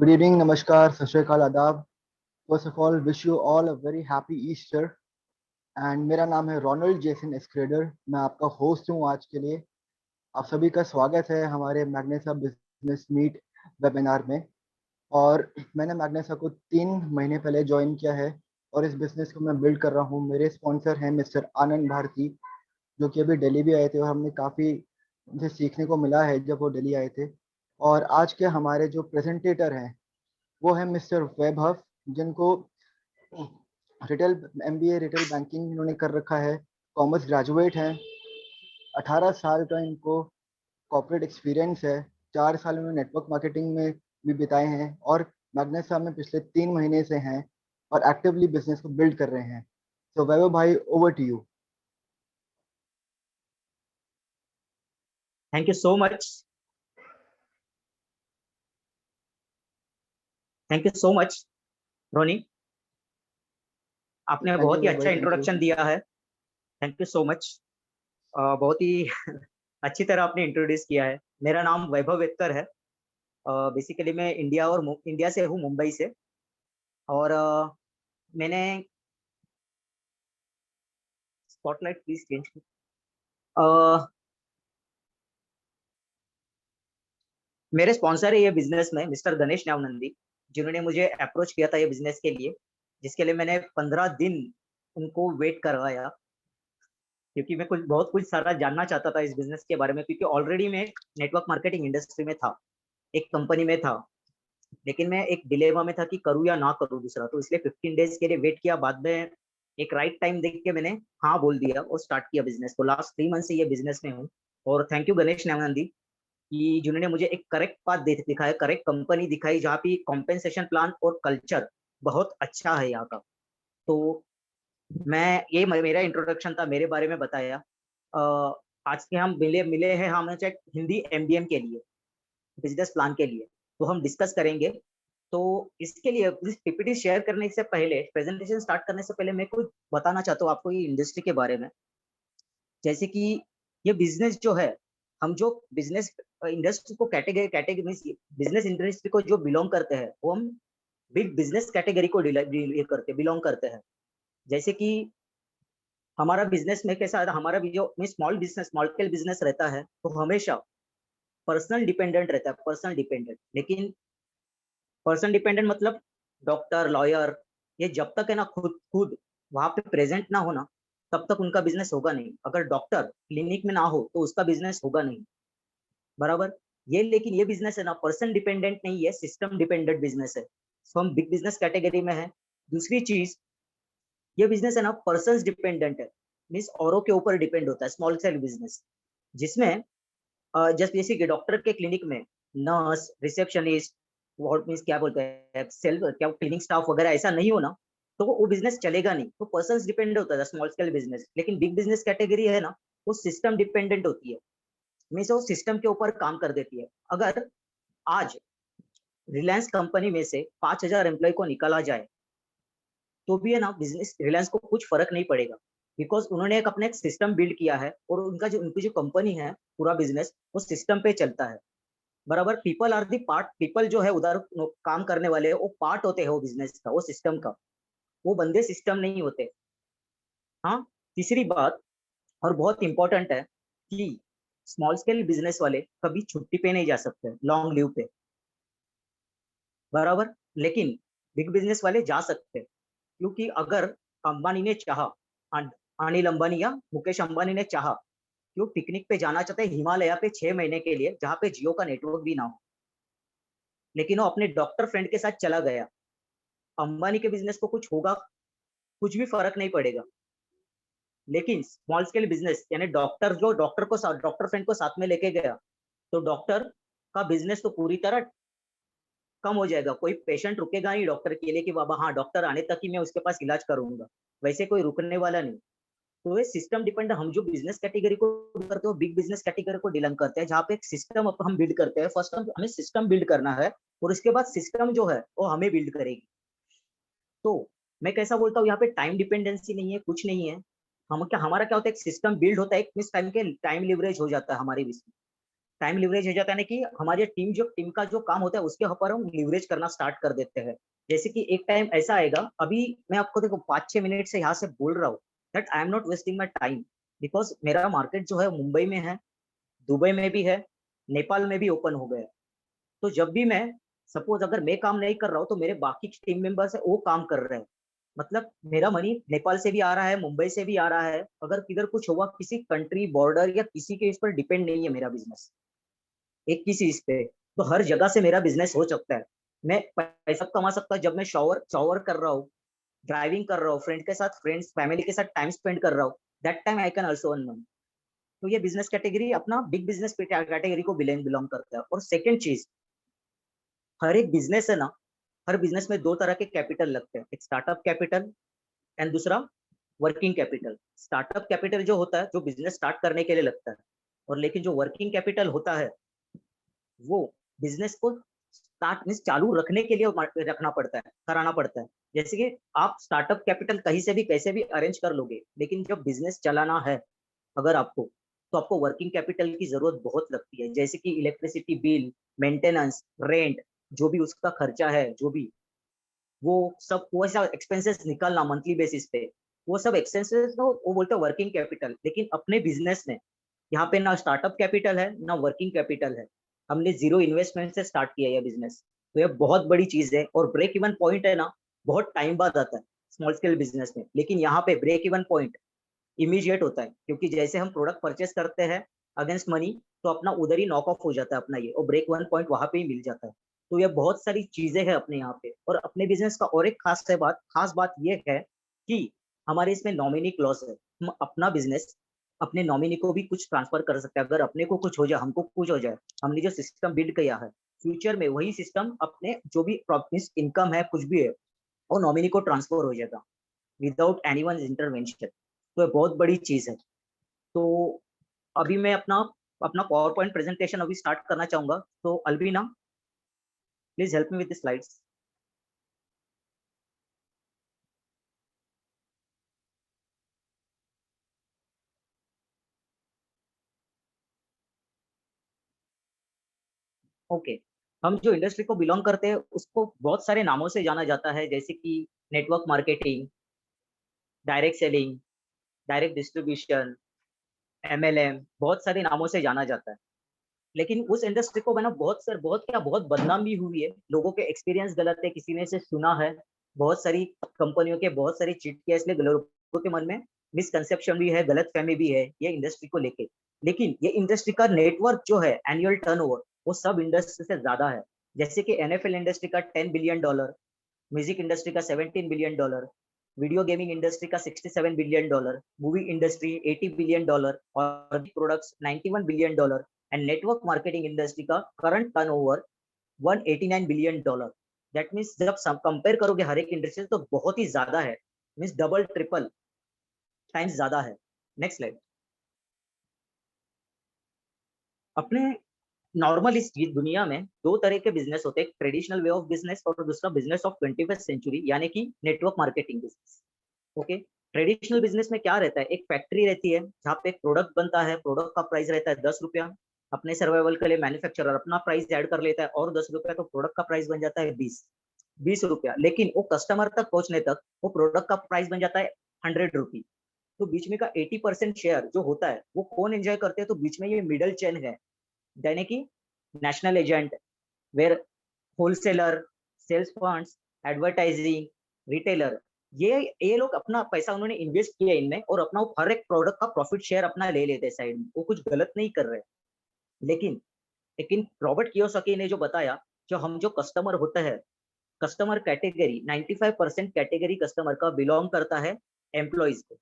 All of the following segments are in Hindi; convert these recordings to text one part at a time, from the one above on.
Good evening, namaskar, sat shri akal, adab. First of all, wish you all a very happy Easter. And मेरा नाम है रोनाल्ड जेसन एस्क्रेडर। मैं आपका होस्ट हूँ आज के लिए। आप सभी का स्वागत है हमारे मैग्नेसा बिजनेस मीट वेबिनार में। और मैंने मैग्नेसा को 3 महीने पहले ज्वाइन किया है और इस बिजनेस को मैं बिल्ड कर रहा हूँ। मेरे स्पॉन्सर हैं मिस्टर आनंद भारती, जो कि अभी दिल्ली भी आए थे और हमने काफ़ी उनसे सीखने को मिला है जब वो दिल्ली आए थे। और आज के हमारे जो प्रेजेंटेटर हैं वो है मिस्टर वैभव, जिनको रिटेल एमबीए रिटेल बैंकिंग इन्होंने कर रखा है। कॉमर्स ग्रेजुएट हैं। 18 साल का इनको कॉर्पोरेट एक्सपीरियंस है। 4 साल इन्होंने नेटवर्क मार्केटिंग में भी बिताए हैं और मैग्नेसा में पिछले 3 महीने से हैं और एक्टिवली बिजनेस को बिल्ड कर रहे हैं। तो वैभव भाई, over to you. Thank you so much. Thank you so much Ronnie, आपने थैंक यू बहुत ही वैभव अच्छा भाई, थैंक यू। इंट्रोडक्शन दिया है। Thank you so much. बहुत ही अच्छी तरह आपने इंट्रोड्यूस किया है। मेरा नाम वैभव वेत्तर है। बेसिकली मैं इंडिया से हूँ, मुंबई से। और मैंने स्पॉटलाइट प्लीज चेंज। मेरे स्पॉन्सर है ये बिजनेस में मिस्टर गणेश न्यावनंदी, जिन्होंने मुझे अप्रोच किया था ये बिजनेस के लिए, जिसके लिए मैंने 15 दिन उनको वेट करवाया, क्योंकि मैं बहुत कुछ सारा जानना चाहता था इस बिजनेस के बारे में। क्योंकि ऑलरेडी मैं नेटवर्क मार्केटिंग इंडस्ट्री में था, एक कंपनी में था, लेकिन मैं एक डिलेमा में था कि करूँ या ना करूँ दूसरा। तो इसलिए 15 डेज के लिए वेट किया। बाद में एक राइट टाइम देख के मैंने हाँ बोल दिया और स्टार्ट किया बिजनेस। तो लास्ट 3 मंथ से ये बिजनेस में हूँ। और थैंक यू गणेश न्यावनंदी कि जिन्होंने मुझे एक करेक्ट पाथ दिखाया, करेक्ट कंपनी दिखाई, जहाँ पे कॉम्पेंसेशन प्लान और कल्चर बहुत अच्छा है यहाँ का। तो मैं ये मेरा इंट्रोडक्शन था, मेरे बारे में बताया। आज के हम मिले मिले हैं हम हिंदी एमबीएम के लिए, बिजनेस प्लान के लिए। तो हम डिस्कस करेंगे। तो इसके लिए इस पीपीटी शेयर करने से पहले, प्रेजेंटेशन स्टार्ट करने से पहले, मैं कुछ बताना चाहता हूँ आपको ये इंडस्ट्री के बारे में। जैसे कि ये बिजनेस जो है, हम जो बिजनेस इंडस्ट्री को कैटेगरी बिजनेस इंडस्ट्री को जो बिलोंग करते हैं, वो हम बिग बिजनेस कैटेगरी को बिलोंग करते हैं। जैसे कि हमारा बिजनेस में कैसा है, हमारा भी जो small business, small scale business रहता है, तो हमेशा पर्सनल डिपेंडेंट रहता है, पर्सनल डिपेंडेंट। लेकिन पर्सन डिपेंडेंट मतलब डॉक्टर, लॉयर, ये जब तक है ना खुद खुद वहां पे प्रेजेंट ना हो ना, तब तक उनका बिजनेस होगा नहीं। अगर डॉक्टर क्लिनिक में ना हो तो उसका बिजनेस होगा नहीं, बराबर। ये लेकिन ये बिजनेस है ना, पर्सन डिपेंडेंट नहीं है, सिस्टम डिपेंडेंट बिजनेस है। तो हम बिग बिजनेस कैटेगरी में है। दूसरी चीज, ये बिजनेस है ना पर्सन डिपेंडेंट है, मीन्स औरों के ऊपर डिपेंड होता है, स्मॉल स्केल बिजनेस। जिसमें जस्ट जैसे कि डॉक्टर के क्लिनिक में नर्स, रिसेप्शनिस्ट, व्हाट मीन्स क्या बोलते हैं, सेल्फ क्या क्लीनिंग स्टाफ वगैरह ऐसा नहीं हो ना, तो वो बिजनेस चलेगा नहीं। तो पर्सन डिपेंडेंट होता है स्मॉल स्केल बिजनेस। लेकिन बिग बिजनेस कैटेगरी है ना, वो सिस्टम डिपेंडेंट होती है, मीन्स वो सिस्टम के ऊपर काम कर देती है। अगर आज रिलायंस कंपनी में से 5,000 एम्प्लॉय को निकाला जाए, तो भी है ना बिजनेस रिलायंस को कुछ फर्क नहीं पड़ेगा। बिकॉज उन्होंने एक अपने एक सिस्टम बिल्ड किया है, और उनकी जो कंपनी है, पूरा बिजनेस वो सिस्टम पे चलता है, बराबर। People are the part, people जो है उधर काम करने वाले, वो पार्ट होते हैं वो बिजनेस का, वो सिस्टम का। वो बंदे सिस्टम नहीं होते। हाँ। तीसरी बात, और बहुत इंपॉर्टेंट है, कि स्मॉल स्केल बिजनेस वाले कभी छुट्टी पे नहीं जा सकते, लॉन्ग लीव पे, बराबर। लेकिन बिग बिजनेस वाले जा सकते हैं, क्योंकि अगर अंबानी ने चाहा, अनिल अंबानी या मुकेश अंबानी ने चाहा कि वो पिकनिक पे जाना चाहते हैं हिमालय पे 6 महीने के लिए, जहाँ पे जियो का नेटवर्क भी ना हो, लेकिन वो अपने डॉक्टर फ्रेंड के साथ चला गया। अंबानी के बिजनेस को कुछ होगा, कुछ भी फर्क नहीं पड़ेगा। लेकिन स्मॉल स्केल बिजनेस यानी डॉक्टर जो डॉक्टर फ्रेंड को साथ में लेके गया, तो डॉक्टर का बिजनेस तो पूरी तरह कम हो जाएगा। कोई पेशेंट रुकेगा नहीं डॉक्टर के लिए कि बाबा हाँ डॉक्टर आने तक ही मैं उसके पास इलाज करूंगा, वैसे कोई रुकने वाला नहीं। तो ये सिस्टम डिपेंड, हम जो बिजनेस कैटेगरी को करते हो, बिग बिजनेस कैटेगरी को डिलंग करते हैं, जहाँ पे एक सिस्टम हम बिल्ड करते हैं। फर्स्ट हमें सिस्टम बिल्ड करना है, और उसके बाद सिस्टम जो है वो हमें बिल्ड करेगी। तो मैं कैसा बोलता हूँ, यहाँ पे टाइम डिपेंडेंसी नहीं है, कुछ नहीं है। हमारा क्या होता है, एक सिस्टम बिल्ड होता है, एक टाइम लिवरेज हो जाता है हमारे बीच में। टाइम लिवरेज हो जाता है ना कि हमारी टीम का जो काम होता है उसके ऊपर हम लिवरेज करना स्टार्ट कर देते हैं। जैसे कि एक टाइम ऐसा आएगा, अभी मैं आपको देखो 5-6 मिनट से यहाँ से बोल रहा हूँ that I am not wasting my time, because मेरा मार्केट जो है मुंबई में है, दुबई में भी है, नेपाल में भी ओपन हो गया है। तो जब भी मैं सपोज अगर मैं काम नहीं कर रहा हूँ तो मेरे बाकी टीम मेंबर्स है वो काम कर रहे हैं। मतलब मेरा मनी नेपाल से भी आ रहा है, मुंबई से भी आ रहा है। अगर किधर कुछ हुआ, किसी कंट्री बॉर्डर या किसी के इस पर डिपेंड नहीं है मेरा बिजनेस, एक ही चीज पे। तो हर जगह से मेरा बिजनेस हो सकता है। मैं पैसा कमा सकता हूँ जब मैं शॉवर शॉवर कर रहा हूँ, ड्राइविंग कर रहा हूँ, फ्रेंड के साथ, फ्रेंड्स फैमिली के साथ टाइम स्पेंड कर रहा हूँ, that time I can also earn money. तो ये बिजनेस कैटेगरी अपना बिग बिजनेस कैटेगरी को बिलोंग करता है। और सेकंड चीज, हर एक बिजनेस है ना, हर बिजनेस में दो तरह के कैपिटल लगते हैं, एक स्टार्टअप कैपिटल एंड दूसरा वर्किंग कैपिटल। स्टार्टअप कैपिटल जो होता है, जो बिजनेस स्टार्ट करने के लिए लगता है, और लेकिन जो वर्किंग कैपिटल होता है वो बिजनेस को स्टार्ट मीन्स चालू रखने के लिए रखना पड़ता है, कराना पड़ता है। जैसे कि आप स्टार्टअप कैपिटल कहीं से भी कैसे भी अरेंज कर लोगे, लेकिन जब बिजनेस चलाना है अगर आपको, तो आपको वर्किंग कैपिटल की जरूरत बहुत लगती है। जैसे कि इलेक्ट्रिसिटी बिल, मेंटेनेंस, रेंट, जो भी उसका खर्चा है, जो भी वो सब वैसा एक्सपेंसेस निकालना मंथली बेसिस पे, वो सब एक्सपेंसेस वो बोलते हैं वर्किंग कैपिटल। लेकिन अपने बिजनेस में यहाँ पे ना स्टार्टअप कैपिटल है ना वर्किंग कैपिटल है, हमने जीरो इन्वेस्टमेंट से स्टार्ट किया है बिजनेस। तो ये बहुत बड़ी चीज है। और ब्रेक इवन पॉइंट है ना, बहुत टाइम बाद आता है स्मॉल स्केल बिजनेस में, लेकिन यहाँ पे ब्रेक इवन पॉइंट इमीडिएट होता है, क्योंकि जैसे हम प्रोडक्ट परचेस करते हैं अगेंस्ट मनी, तो अपना उधर ही नॉक ऑफ हो जाता है अपना ये, और ब्रेक वन पॉइंट वहां पे ही मिल जाता है। तो ये बहुत सारी चीजें हैं अपने यहाँ पे। और अपने बिजनेस का और एक खास बात ये है कि हमारे इसमें नॉमिनी क्लॉज है। हम अपना बिजनेस अपने नॉमिनी को भी कुछ ट्रांसफर कर सकते हैं। अगर अपने को कुछ हो जाए, हमको कुछ हो जाए, हमने जो सिस्टम बिल्ड किया है, फ्यूचर में वही सिस्टम अपने जो भी प्रॉफिट इनकम है कुछ भी है, वो नॉमिनी को ट्रांसफर हो जाएगा विदाउट एनीवन इंटरवेंशन। तो ये बहुत बड़ी चीज है। तो अभी मैं अपना अपना पावर पॉइंट प्रेजेंटेशन अभी स्टार्ट करना चाहूंगा। तो Albina, please help me with the slides. Okay, हम जो इंडस्ट्री को बिलोंग करते हैं उसको बहुत सारे नामों से जाना जाता है, जैसे कि network marketing, direct selling, direct distribution, MLM, बहुत सारे नामों से जाना जाता है। लेकिन उस इंडस्ट्री को मैंने बहुत बदनाम भी हुई है। लोगों के एक्सपीरियंस गलत है, किसी ने से सुना है, बहुत सारी कंपनियों के बहुत सारी चीट किया, इसलिए लोगों के मन में मिसकंसेप्शन भी है, गलत फहमी भी है ये इंडस्ट्री को लेके। लेकिन ये इंडस्ट्री का नेटवर्क जो है एनुअल टर्नओवर, वो सब इंडस्ट्री से ज्यादा है। जैसे कि एनएफएल इंडस्ट्री का $10 बिलियन, म्यूजिक इंडस्ट्री का $17 बिलियन, वीडियो गेमिंग इंडस्ट्री का $67 बिलियन, मूवी इंडस्ट्री $80 बिलियन, और products $91 billion, and network marketing industry का current turnover $189 billion. That means जब कंपेयर करोगे हर एक इंडस्ट्री तो बहुत ही ज्यादा है, मीन्स डबल ट्रिपल टाइम्स ज्यादा है। Next slide. अपने नॉर्मल इस दुनिया में दो तरह के बिजनेस होते हैं, ट्रेडिशनल वे ऑफ बिजनेस और दूसरा बिजनेस ऑफ 21st सेंचुरी, यानी कि network marketing business. Okay, traditional business में क्या रहता है, एक फैक्ट्री रहती है जहाँ पे प्रोडक्ट बनता है, प्रोडक्ट का प्राइस रहता है ₹10। अपने सर्वाइवल के लिए मैन्युफैक्चरर अपना प्राइस ऐड कर लेता है और ₹10, तो प्रोडक्ट का प्राइस बन जाता है 20 रुपया। लेकिन वो कस्टमर तक पहुंचने तक वो प्रोडक्ट का प्राइस बन जाता है ₹100। तो बीच में का 80% शेयर जो होता है वो कौन एंजॉय करते हैं, तो बीच में ये मिडल चेन है, यानी कि national agent, where wholesaler, sales funds, advertising, retailer, ये लोग अपना पैसा उन्होंने इन्वेस्ट किया इनमें, और अपना हर एक प्रोडक्ट का प्रॉफिट शेयर अपना ले लेते हैं साइड में। वो कुछ गलत नहीं कर रहे। लेकिन लेकिन रॉबर्ट कियोसाकी ने जो बताया, जो हम जो कस्टमर होता है, कस्टमर कैटेगरी 95% कैटेगरी कस्टमर का बिलोंग करता है एम्प्लॉइज को,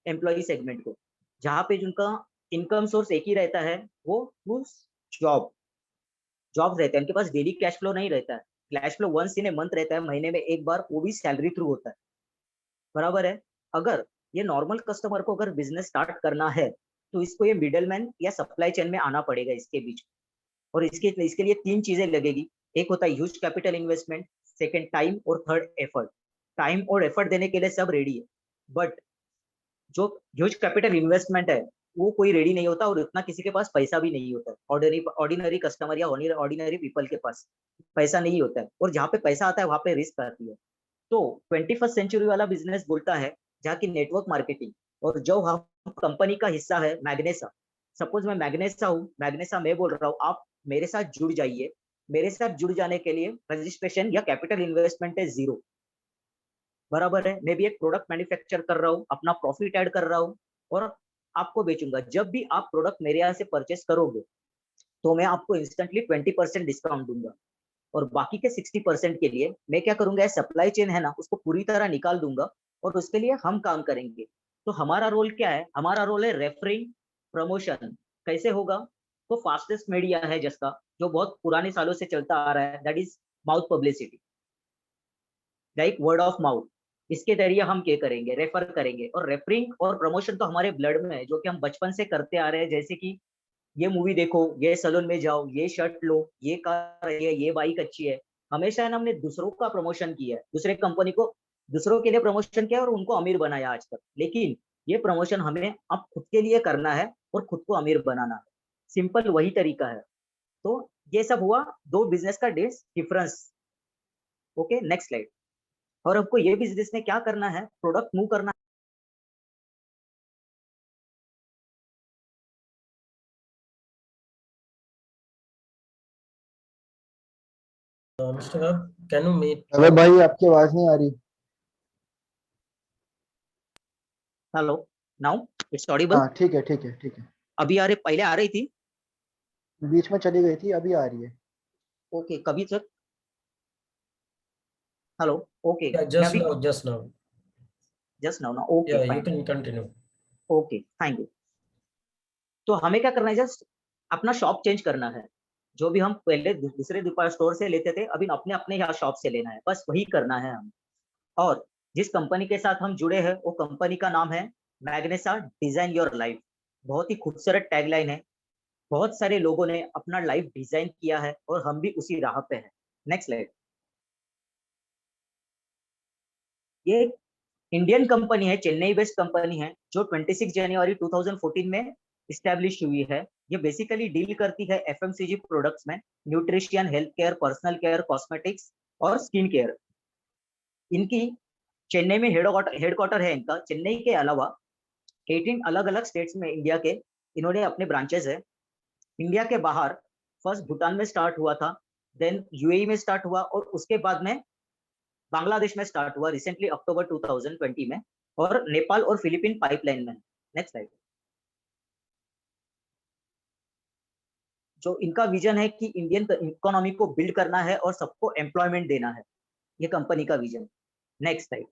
एम्प्लॉय सेगमेंट को, जहाँ पे जिनका इनकम सोर्स एक ही रहता है, वो जॉब जॉब रहते हैं। उनके पास डेली कैश फ्लो नहीं रहता है, cash flow once in a month रहता है, महीने में एक बार, वो भी सैलरी थ्रू होता है। बराबर है। अगर ये नॉर्मल कस्टमर को अगर बिजनेस स्टार्ट करना है, तो इसको ये मिडलमैन या सप्लाई चेन में आना पड़ेगा इसके बीच। और इसके लिए तीन चीजें लगेगी। एक होता है huge capital investment, second time, और थर्ड एफर्ट। टाइम और एफर्ट देने के लिए सब रेडी है, बट जो ह्यूज कैपिटल इन्वेस्टमेंट है वो कोई रेडी नहीं होता और उतना किसी के पास पैसा भी नहीं होता। ऑर्डिनरी कस्टमर या ऑर्डिनरी पीपल के पास पैसा नहीं होता है, और जहाँ पे पैसा आता है वहां पे रिस्क आती है। तो 21st सेंचुरी वाला बिजनेस बोलता है जहाँ की नेटवर्क मार्केटिंग, और जो हम कंपनी का हिस्सा है मैग्नेसा, सपोज मैं मैग्नेसा हूँ, मैग्नेसा मैं बोल रहा हूँ आप मेरे साथ जुड़ जाइए। मेरे साथ जुड़ जाने के लिए रजिस्ट्रेशन या कैपिटल इन्वेस्टमेंट है 0, बराबर है। मैं भी एक प्रोडक्ट मैन्युफैक्चर कर रहा हूँ, अपना प्रॉफिट ऐड कर रहा हूँ और आपको बेचूंगा। जब भी आप प्रोडक्ट मेरे यहाँ से परचेस करोगे तो मैं आपको इंस्टेंटली 20% डिस्काउंट दूंगा, और बाकी के 60% के लिए मैं क्या करूंगा, सप्लाई चेन है ना उसको पूरी तरह निकाल दूंगा, और उसके लिए हम काम करेंगे। तो हमारा रोल क्या है, हमारा रोल है रेफरिंग प्रमोशन। कैसे होगा, तो फास्टेस्ट मीडिया है जिसका, जो बहुत पुराने सालों से चलता आ रहा है, that is mouth publicity, like word of mouth. इसके जरिए हम क्या करेंगे, रेफर करेंगे। और रेफरिंग और प्रमोशन तो हमारे ब्लड में है, जो कि हम बचपन से करते आ रहे हैं। जैसे कि ये मूवी देखो, ये सैलून में जाओ, ये शर्ट लो, ये कार है, ये बाइक अच्छी है। हमेशा है ना हमने दूसरों का प्रमोशन किया है, दूसरे कंपनी को दूसरों के लिए प्रमोशन किया और उनको अमीर बनाया आज तक। लेकिन ये प्रमोशन हमें अब खुद के लिए करना है और खुद को अमीर बनाना है। सिंपल वही तरीका है। तो ये सब हुआ दो बिजनेस का डिफरेंस। Okay, next slide. और आपको ये बिजनेस में क्या करना है, प्रोडक्ट मूव करना। Mr. Webb, can you meet? अबे भाई आपकी आवाज नहीं आ रही। Hello, now it's Audible. हाँ ठीक है ठीक है ठीक है। अभी आ रही, पहले आ रही थी। बीच में चली गई थी, अभी आ रही है। ओके, कभी तक। Hello, okay. Yeah, मैं just अभी now, just now. Just now ना, okay Yeah, you fine, can continue. Okay thank you. तो हमें क्या करना है, जस्ट अपना शॉप चेंज करना है। जो भी हम पहले दूसरे स्टोर से लेते थे, अभी अपने अपने यहाँ शॉप से लेना है, बस वही करना है हम। और जिस कंपनी के साथ हम जुड़े हैं वो कंपनी का नाम है मैग्नेसा डिजाइन योर लाइफ। बहुत ही खूबसूरत टैगलाइन है। बहुत सारे लोगों ने अपना लाइफ डिजाइन किया है और हम भी उसी राह पे हैं। Next slide. ये इंडियन कंपनी है, चेन्नई बेस्ड कंपनी है, जो 26 जनवरी 2014 में इस्टेब्लिश हुई है। ये बेसिकली डील करती है एफएमसीजी प्रोडक्ट्स में, nutrition, health care, personal care, cosmetics और स्किन केयर। इनकी चेन्नई में हेडक्वार्टर है इनका। चेन्नई के अलावा 18 अलग अलग स्टेट्स में इंडिया के इन्होंने अपने ब्रांचेस है। इंडिया के बाहर फर्स्ट भूटान में स्टार्ट हुआ था, देन यूएई में स्टार्ट हुआ, और उसके बाद में बांग्लादेश में स्टार्ट हुआ रिसेंटली अक्टूबर 2020 में, और नेपाल और फिलीपीन पाइपलाइन में। Next slide. जो इनका विजन है कि इंडियन इकोनॉमी को बिल्ड करना है और सबको एम्प्लॉयमेंट देना है, ये कंपनी का विजन। Next slide.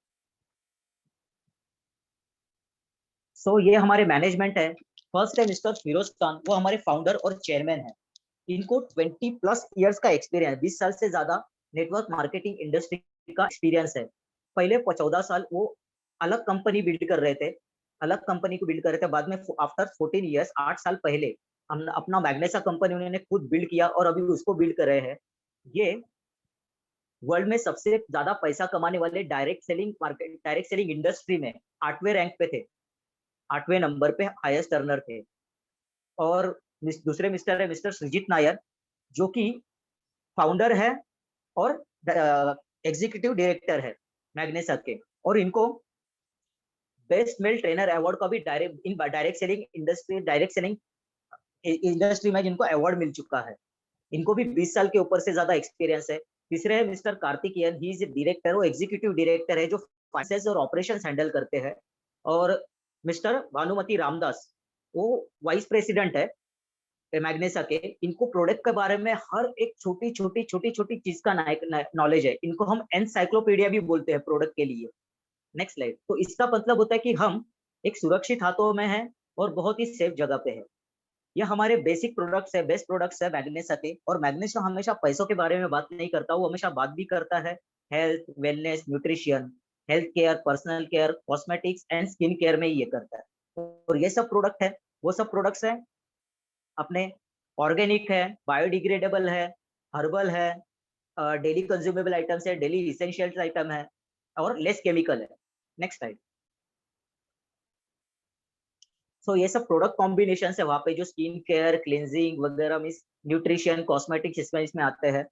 सो ये हमारे मैनेजमेंट है। फर्स्ट है मिस्टर फिरोज खान, वो हमारे फाउंडर और चेयरमैन है। इनको 20+ ईयर्स का एक्सपीरियंस, 20 साल से ज्यादा नेटवर्क मार्केटिंग इंडस्ट्री का एक्सपीरियंस है। पहले 14 साल वो अलग कंपनी बिल्ड कर रहे थे, अलग कंपनी को बिल्ड कर रहे थे। बाद में आफ्टर 14 ईयर्स, 8 साल पहले हम अपना मैग्नेसा कंपनी उन्होंने खुद बिल्ड किया और अभी उसको बिल्ड कर रहे हैं। ये वर्ल्ड में सबसे ज्यादा पैसा कमाने वाले direct selling market, direct selling industry में 8वें रैंक पे थे, 8वें नंबर पे हाईएस्ट अर्नर थे। और दूसरे मिस्टर है मिस्टर सृजित नायर, जो कि फाउंडर है और एग्जीक्यूटिव डायरेक्टर है मैग्नेसा के। और इनको बेस्ट मेल ट्रेनर अवार्ड का भी डायरेक्ट सेलिंग इंडस्ट्री में जिनको अवार्ड मिल चुका है। इनको भी 20 साल के ऊपर से ज्यादा एक्सपीरियंस है। तीसरे है mister Karthikeyan, he is director, वो एग्जीक्यूटिव डायरेक्टर है जो फाइनेंस और ऑपरेशंस हैंडल करते हैं। और मिस्टर भानुमति रामदास, वो वाइस प्रेसिडेंट है मैग्नेसा के। इनको प्रोडक्ट के बारे में हर एक छोटी छोटी छोटी छोटी चीज का नॉलेज है। इनको हम एनसाइक्लोपीडिया भी बोलते हैं प्रोडक्ट के लिए। Next slide. तो इसका मतलब होता है कि हम एक सुरक्षित हाथों में हैं और बहुत ही सेफ जगह पे है। ये हमारे बेसिक प्रोडक्ट्स है, बेस्ट प्रोडक्ट्स है मैग्नेसा के। और मैग्नेसा हमेशा पैसों के बारे में बात नहीं करता, वो हमेशा बात भी करता है health, wellness, nutrition, health care, personal care, cosmetics and skin care में ये करता है। और ये सब प्रोडक्ट है, वो सब प्रोडक्ट्स है अपने ऑर्गेनिक है, बायोडिग्रेडेबल है, हर्बल है, डेली कंज्यूमेबल आइटम्स है, डेली इसेंशियल्स आइटम है, और लेस केमिकल है। Next slide. सो ये सब प्रोडक्ट कॉम्बिनेशन है वहाँ पे, जो स्किन केयर, क्लिनजिंग वगैरह, मीन्स न्यूट्रिशन, कॉस्मेटिक्स इसमें आते हैं।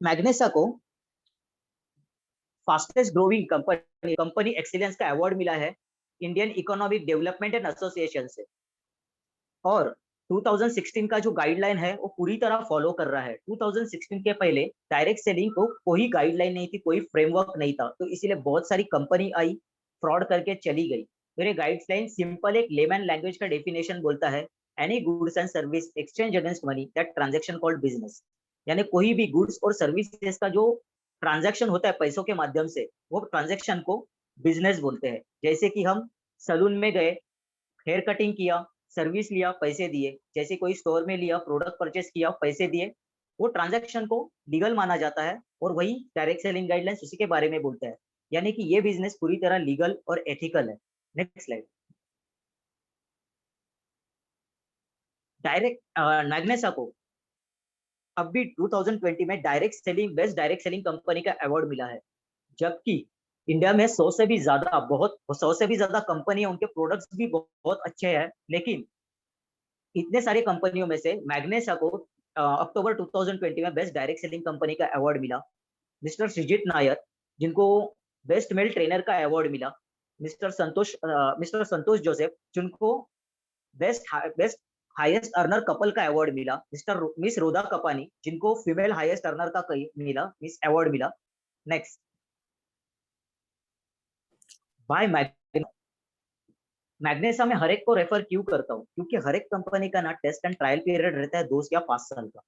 मैग्नेसा को फास्टेस्ट ग्रोइंग कंपनी एक्सीलेंस का अवार्ड मिला है Indian economic development and association से। और 2016 का जो गाइडलाइन है वो पूरी तरह फॉलो कर रहा है। 2016 के पहले डायरेक्ट सेलिंग को कोई गाइडलाइन नहीं थी, कोई फ्रेमवर्क नहीं था, तो इसीलिए बहुत सारी कंपनी आई, फ्रॉड करके चली गई। मेरे गाइडलाइन सिंपल एक लेमन लैंग्वेज का डेफिनेशन बोलता है, any goods and service exchange against money that transaction called business. यानी कोई भी गुड्स और सर्विसेज का जो ट्रांजैक्शन होता है पैसों के माध्यम से, वो ट्रांजैक्शन को बिजनेस बोलते हैं। जैसे कि हम सलून में गए, हेयर कटिंग किया, सर्विस लिया, पैसे दिए, जैसे कोई स्टोर में लिया, प्रोडक्ट परचेस किया, पैसे दिए, वो ट्रांजैक्शन को लीगल माना जाता है। और वही डायरेक्ट सेलिंग गाइडलाइंस उसी के बारे में बोलता है, यानी कि ये बिजनेस पूरी तरह लीगल और एथिकल है। Next slide. डायरेक्ट मैग्नेसा को अब भी 2020 में बेस्ट डायरेक्ट सेलिंग कंपनी का अवार्ड मिला है, जबकि इंडिया में 100 से भी ज्यादा कंपनी है, उनके प्रोडक्ट्स भी बहुत अच्छे हैं, लेकिन इतने सारे कंपनियों में से मैग्नेसा को अक्टूबर 2020 में बेस्ट डायरेक्ट सेलिंग कंपनी का अवार्ड मिला। मिस्टर श्रीजीत नायर, जिनको बेस्ट मेल ट्रेनर का अवार्ड मिला। मिस्टर संतोष जोसेफ, जिनको बेस्ट हाईएस्ट अर्नर कपल का अवार्ड मिला। मिस रोदा कपानी, जिनको फीमेल हाईएस्ट अर्नर का मिला, मिस अवार्ड मिला। नेक्स्ट। बाय मैग्नेसा में हर एक को रेफर क्यों करता हूँ, क्योंकि हर एक कंपनी का ना टेस्ट एंड ट्रायल पीरियड रहता है 2 या 5 साल का।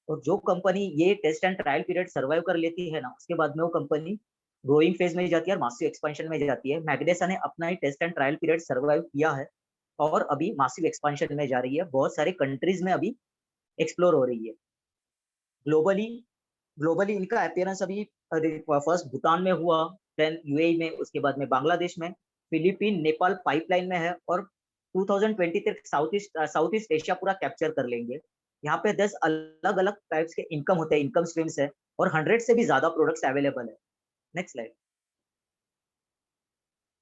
और जो कंपनी ये test and trial period survive कर लेती है ना, उसके बाद में वो कंपनी ग्रोइंग फेज में जाती है और मासिव एक्सपेंशन में जाती है। मैग्नेसा ने अपना ही test and trial period survive किया है और अभी मासिव एक्सपेंशन में जा रही है, बहुत सारे कंट्रीज में अभी एक्सप्लोर हो रही है। ग्लोबली इनका अपीयरेंस अभी फर्स्ट भूटान में हुआ, देन यूएई में, उसके बाद में बांग्लादेश में, फिलीपीन, नेपाल पाइपलाइन में है, और 2020 तक साउथ ईस्ट एशिया पूरा कैप्चर कर लेंगे। यहाँ पे 10 अलग अलग टाइप्स के इनकम होते हैं, इनकम स्ट्रीम्स है, और 100 से भी ज्यादा प्रोडक्ट्स अवेलेबल है। Next slide.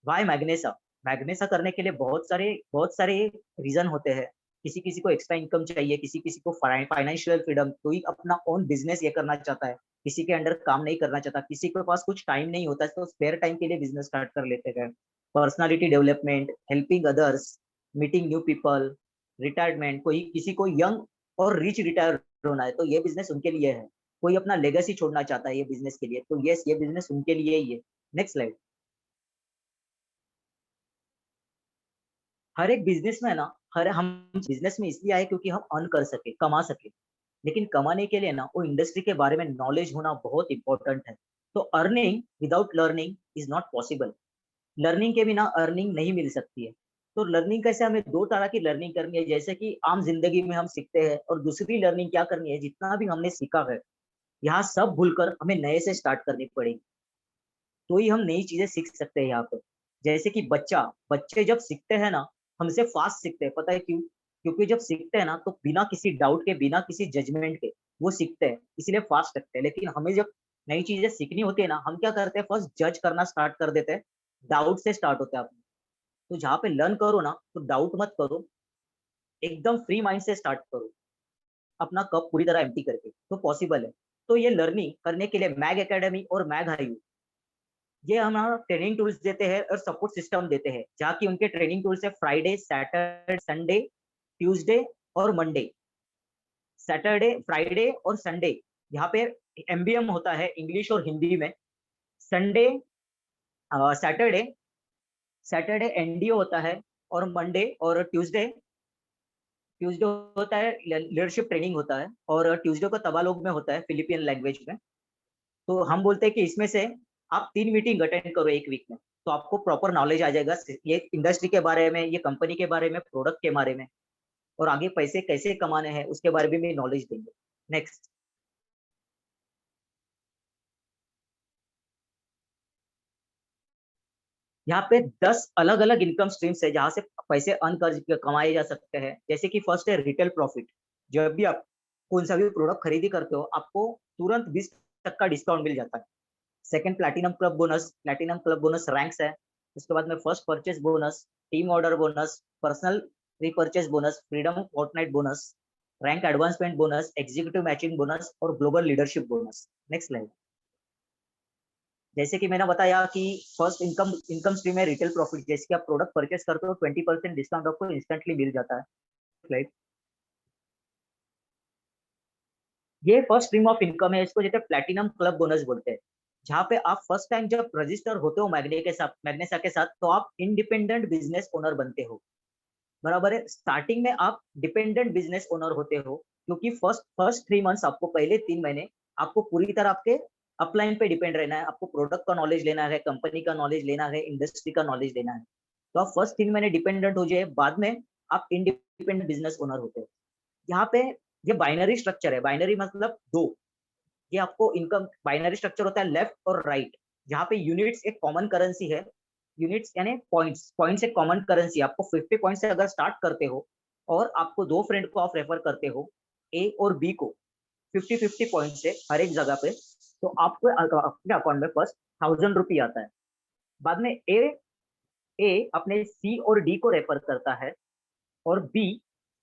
वाई मैग्नेसा करने के लिए बहुत सारे रीजन होते हैं। किसी किसी को एक्स्ट्रा इनकम चाहिए, किसी किसी को फाइनेंशियल फ्रीडम, कोई अपना ओन बिजनेस ये करना चाहता है, किसी के अंडर काम नहीं करना चाहता, किसी के पास कुछ टाइम नहीं होता है तो स्पेयर टाइम के लिए बिजनेस स्टार्ट कर लेते हैं। Personality development, helping others, meeting new people, retirement, कोई किसी को यंग और रिच रिटायर होना है तो ये बिजनेस उनके लिए है। कोई अपना लेगेसी छोड़ना चाहता है ये बिजनेस के लिए, तो यस, ये बिजनेस उनके लिए ही है। Next slide. हर एक बिजनेस में ना, हर हम बिजनेस में इसलिए आए क्योंकि हम अर्न कर सके, कमा सके, लेकिन कमाने के लिए ना वो इंडस्ट्री के बारे में नॉलेज होना बहुत इंपॉर्टेंट है। तो earning without learning is not possible. Learning के बिना अर्निंग नहीं मिल सकती है। तो लर्निंग कैसे, हमें 2 तरह की लर्निंग करनी है, जैसे कि आम जिंदगी में हम सीखते हैं, और दूसरी लर्निंग क्या करनी है, जितना भी हमने सीखा है यहाँ सब भूलकर हमें नए से स्टार्ट करनी पड़ेगी, तो ही हम नई चीजें सीख सकते हैं यहाँ पे। जैसे कि बच्चे जब सीखते हैं ना, हमसे फास्ट सीखते हैं, पता है क्यों? क्योंकि जब सीखते हैं ना तो बिना किसी डाउट के, बिना किसी जजमेंट के वो सीखते हैं, इसलिए फास्ट लगते हैं। लेकिन हमें जब नई चीजें सीखनी होती है ना, हम क्या करते हैं, फर्स्ट जज करना स्टार्ट कर देते हैं, डाउट से स्टार्ट होता है अपना। तो जहाँ पे लर्न करो ना, तो डाउट मत करो, एकदम फ्री माइंड से स्टार्ट करो, अपना कप पूरी तरह एम्प्टी करके, तो पॉसिबल है। तो ये लर्निंग करने के लिए मैग एकेडमी और मैग हाई, ये हमारा ट्रेनिंग टूल्स देते हैं और सपोर्ट सिस्टम देते हैं, जहाँ की उनके ट्रेनिंग टूल्स है फ्राइडे, सैटरडे, संडे, ट्यूसडे और मंडे। सैटरडे, फ्राइडे और संडे यहाँ पे एमबीएम होता है इंग्लिश और हिंदी में। संडे, सैटरडे सैटरडे एनडीओ होता है, और मंडे और ट्यूसडे ट्यूसडे होता है लीडरशिप ट्रेनिंग होता है, और ट्यूसडे को तबालोग में होता है फिलिपियन लैंग्वेज में। तो हम बोलते हैं कि इसमें से आप 3 मीटिंग अटेंड करो एक वीक में, तो आपको प्रॉपर नॉलेज आ जाएगा ये इंडस्ट्री के बारे में, ये कंपनी के बारे में, प्रोडक्ट के बारे में, और आगे पैसे कैसे कमाने हैं उसके बारे में भी नॉलेज देंगे। नेक्स्ट। यहाँ पे 10 अलग अलग इनकम स्ट्रीम्स है जहां से पैसे अर्न कर कमाए जा सकते हैं। जैसे कि फर्स्ट है रिटेल प्रॉफिट। जब भी आप कौन सा भी प्रोडक्ट खरीदी करते हो, आपको तुरंत 20% का डिस्काउंट मिल जाता है। Second platinum club bonus ranks है। उसके बाद में first purchase bonus, team order bonus, personal repurchase bonus, freedom fortnight bonus, rank advancement bonus, executive matching bonus और global leadership bonus. Next slide. जैसे कि मैंने बताया कि फर्स्ट इनकम स्ट्रीम है रिटेल प्रॉफिट। जैसे कि आप प्रोडक्ट परचेस करते हो 20% डिस्काउंट आपको इंस्टेंटली मिल जाता है। स्लाइड। ये फर्स्ट स्ट्रीम ऑफ इनकम है, इसको जैसे प्लैटिनम क्लब बोनस बोलते हैं, जहाँ पे आप फर्स्ट टाइम जब रजिस्टर होते हो मैग्नेसा के साथ तो आप इंडिपेंडेंट बिजनेस ओनर बनते हो। बराबर है। स्टार्टिंग में आप डिपेंडेंट बिजनेस ओनर होते हो, क्योंकि फर्स्ट 3 मंथ्स आपको, पहले 3 महीने आपको पूरी तरह आपके अपलाइन पे डिपेंड रहना है। आपको प्रोडक्ट का नॉलेज लेना है, कंपनी का नॉलेज लेना है, इंडस्ट्री का नॉलेज लेना है। तो आप फर्स्ट 3 महीने डिपेंडेंट हो जाए, बाद में आप इंडिपेंडेंट बिजनेस ओनर होते हो। यहाँ पे ये बाइनरी स्ट्रक्चर है। बाइनरी मतलब दो। ये आपको इनकम बाइनरी स्ट्रक्चर होता है लेफ्ट और राइट, जहाँ पे यूनिट्स एक कॉमन करेंसी है। यूनिट्स यानी पॉइंट्स एक कॉमन करेंसी। आपको 50 पॉइंट से अगर स्टार्ट करते हो और आपको 2 फ्रेंड को आप रेफर करते हो, ए और बी को, 50-50 पॉइंट से हर एक जगह पे, तो आपको अपने अकाउंट में फर्स्ट 1000 रुपये आता है। बाद में ए अपने सी और डी को रेफर करता है और बी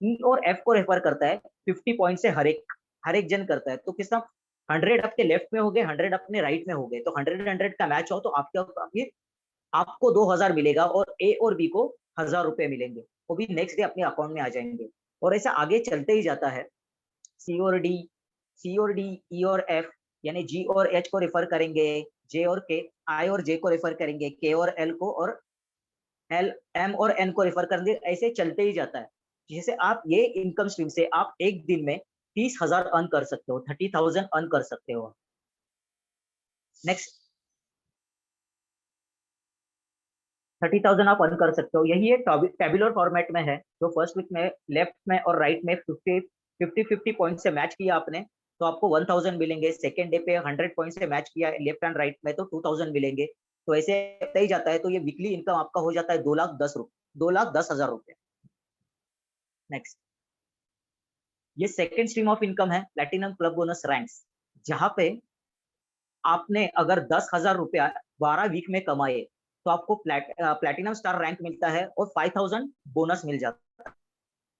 ई और एफ को रेफर करता है। 50 पॉइंट से हर एक जन करता है। तो कितना 100 आपके लेफ्ट में हो गए, 100 अपने राइट में हो गए। तो 100 का मैच हो तो आपको 2000 मिलेगा और ए और बी को 1000 रुपए मिलेंगे। वो भी नेक्स्ट डे अपने अकाउंट में आ जाएंगे। और ऐसा आगे चलते ही जाता है। सी और डी, ई और एफ, यानी जी और एच को रेफर करेंगे, जे और के, आई और जे को रेफर करेंगे, के और एल को, और एल एम और एन को रेफर करेंगे। ऐसे चलते ही जाता है। जैसे आप ये इनकम स्ट्रीम से आप एक दिन में 30,000 अर्न कर सकते हो, 30,000 अर्न कर सकते हो। नेक्स्ट। 30,000 आप अर्न कर सकते हो। यही एक टेबुलर फॉर्मेट में है, जो फर्स्ट वीक में लेफ्ट में और राइट में 50 पॉइंट से मैच किया आपने तो आपको 1000 मिलेंगे। सेकेंड डे पे 100 पॉइंट से मैच किया लेफ्ट एंड राइट में तो 2000 मिलेंगे। तो ऐसे ही जाता है। तो ये वीकली इनकम आपका हो जाता है 2,10,000 रुपए। नेक्स्ट। ये सेकेंड स्ट्रीम ऑफ इनकम है प्लैटिनम क्लब बोनस रैंक्स, जहां पे आपने अगर 10,000 रुपया 12 वीक में कमाए तो आपको प्लैटिनम स्टार रैंक मिलता है और 5,000 बोनस मिल जाता है।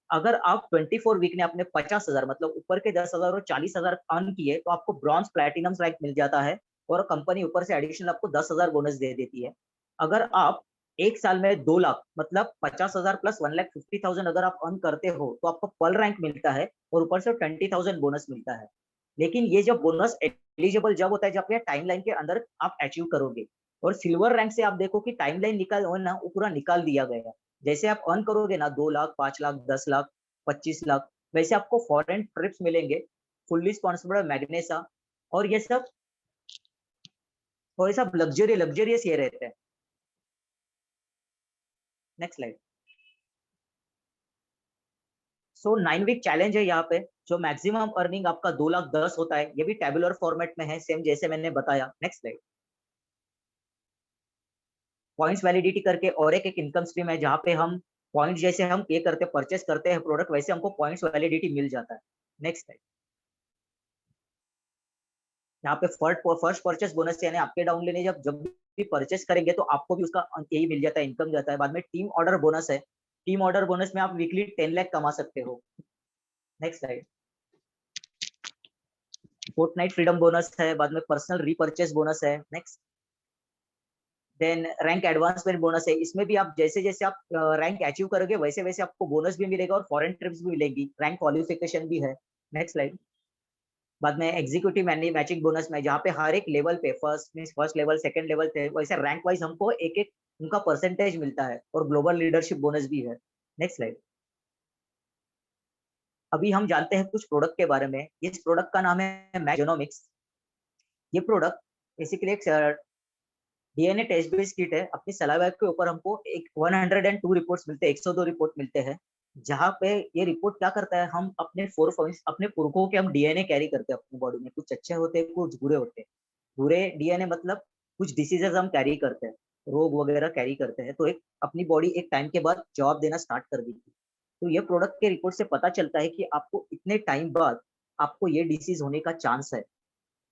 अगर आप 24 वीक ने अपने 50,000 मतलब ऊपर के 10,000 और 40,000 अर्न किए तो आपको ब्रॉन्ज प्लैटिनम रैंक मिल जाता है और कंपनी ऊपर से एडिशनल आपको 10,000 बोनस दे देती है। अगर आप एक साल में 2 लाख मतलब 50,000 प्लस 1,50,000 अगर आप अर्न करते हो तो आपको पर्ल रैंक मिलता है और ऊपर से 20,000 बोनस मिलता है। लेकिन ये जब बोनस एलिजिबल जब होता है जब ये टाइमलाइन के अंदर आप अचीव करोगे। और सिल्वर रैंक से आप देखो कि टाइमलाइन निकाल ना, वो पूरा निकाल दिया गया। जैसे आप अर्न करोगे ना 2 लाख, 5 लाख, 10 लाख, 25 लाख, वैसे आपको फॉरेन ट्रिप्स मिलेंगे, फुल्ली स्पॉन्सर्ड मैग्नेसा, और ये सब लग्जरियस ये रहते हैं। Next slide. So 9 week challenge है यहाँ पे, जो मैक्सिमम अर्निंग आपका 2,10,000 होता है। ये भी टेबुलर फॉर्मेट में है, सेम जैसे मैंने बताया। Next slide. पॉइंट्स वैलिडिटी करके और एक इनकम स्ट्रीम है, जहाँ पे हम पॉइंट जैसे हम पे करते परचेस करते हैं प्रोडक्ट, वैसे हमको पॉइंट्स वैलिडिटी मिल जाता है। Next slide. यहाँ पे फर्स्ट परचेस बोनस यानी आपके डाउन लेने जब भी परचेस करेंगे तो आपको भी उसका यही मिल जाता है, इनकम जाता है। बाद में टीम ऑर्डर बोनस है। टीम ऑर्डर बोनस में आप वीकली 10 लाख कमा सकते हो। Next slide. Fortnight freedom bonus है। बाद में पर्सनल रीपरचेस बोनस है। Next. Then rank advancement bonus है। इसमें भी आप जैसे जैसे आप रैंक अचीव करोगे वैसे वैसे आपको बोनस भी मिलेगा और फॉरेन ट्रिप्स भी मिलेगी। रैंक क्वालिफिकेशन भी है। Next slide. बाद में एग्जीक्यूटिव मैचिंग बोनस में, जहाँ पे हर एक लेवल पे फर्स्ट लेवल, सेकंड लेवल थे, वैसे रैंक वाइज हमको एक एक उनका परसेंटेज मिलता है और ग्लोबल लीडरशिप बोनस भी है। Next slide. अभी हम जानते हैं कुछ प्रोडक्ट के बारे में। इस प्रोडक्ट का नाम है मैगजेनोमिक्स। ये प्रोडक्ट बेसिकली एक डीएनए टेस्ट बेस्ड किट है। अपनी सलाइवा के ऊपर हमको एक 102 रिपोर्ट्स मिलते हैं, 102 रिपोर्ट मिलते हैं, जहाँ पे ये रिपोर्ट क्या करता है, हम अपने अपने पुरखों के हम डीएनए कैरी करते हैं अपनी बॉडी में। कुछ अच्छे होते हैं, कुछ बुरे होते हैं। बुरे डीएनए मतलब कुछ डिसीजेज हम कैरी करते हैं, रोग वगैरह कैरी करते हैं। तो एक अपनी बॉडी एक टाइम के बाद जवाब देना स्टार्ट कर देती है। तो ये प्रोडक्ट के रिपोर्ट से पता चलता है कि आपको इतने टाइम बाद आपको ये डिसीज होने का चांस है।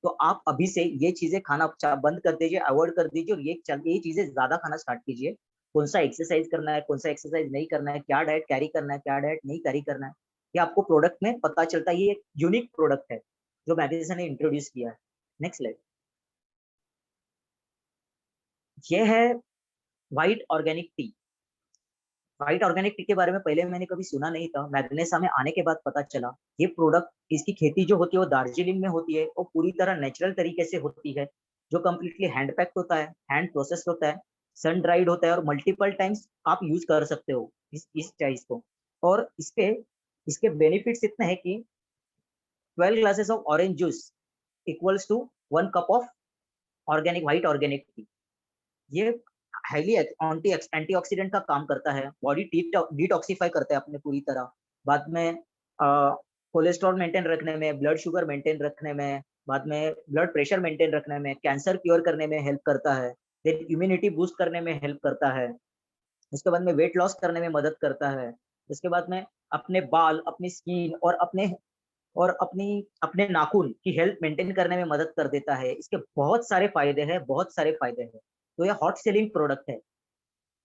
तो आप अभी से ये चीजें खाना बंद कर दीजिए, अवॉइड कर दीजिए और ये चीजें ज्यादा खाना स्टार्ट कीजिए। कौन सा एक्सरसाइज करना है, कौन सा एक्सरसाइज नहीं करना है, क्या डाइट कैरी करना है, क्या डाइट नहीं कैरी करना है, ये आपको प्रोडक्ट में पता चलता है। ये एक यूनिक प्रोडक्ट है जो मैग्नेसा ने इंट्रोड्यूस किया है। Next slide. ये है white organic T. White organic T के बारे में पहले मैंने कभी सुना नहीं था, मैग्नेसा में आने के बाद पता चला। ये प्रोडक्ट, इसकी खेती जो होती है वो दार्जिलिंग में होती है और पूरी तरह नेचुरल तरीके से होती है, जो कम्प्लीटली हैंड पैक्ड होता है, हैंड प्रोसेस होता है, सन ड्राइड होता है और मल्टीपल टाइम्स आप यूज कर सकते हो इस चाइज को। और इसके बेनिफिट्स इतने हैं कि 12 glasses of orange juice equals to 1 cup of organic white organic tea. ये हाईली एंटीऑक्सीडेंट का काम करता है, बॉडी डिटॉक्सिफाई करता है अपने पूरी तरह। बाद में कोलेस्ट्रॉल मेंटेन रखने में, ब्लड शुगर मेंटेन रखने में, बाद में ब्लड प्रेशर मेंटेन रखने में, कैंसर क्योर करने में हेल्प करता है, फिर इम्यूनिटी बूस्ट करने में हेल्प करता है। उसके बाद में वेट लॉस करने में मदद करता है। उसके बाद में अपने बाल, अपनी स्किन और अपने नाखून की हेल्थ मेंटेन करने में मदद कर देता है। इसके बहुत सारे फायदे हैं, बहुत सारे फायदे हैं। तो ये हॉट सेलिंग प्रोडक्ट है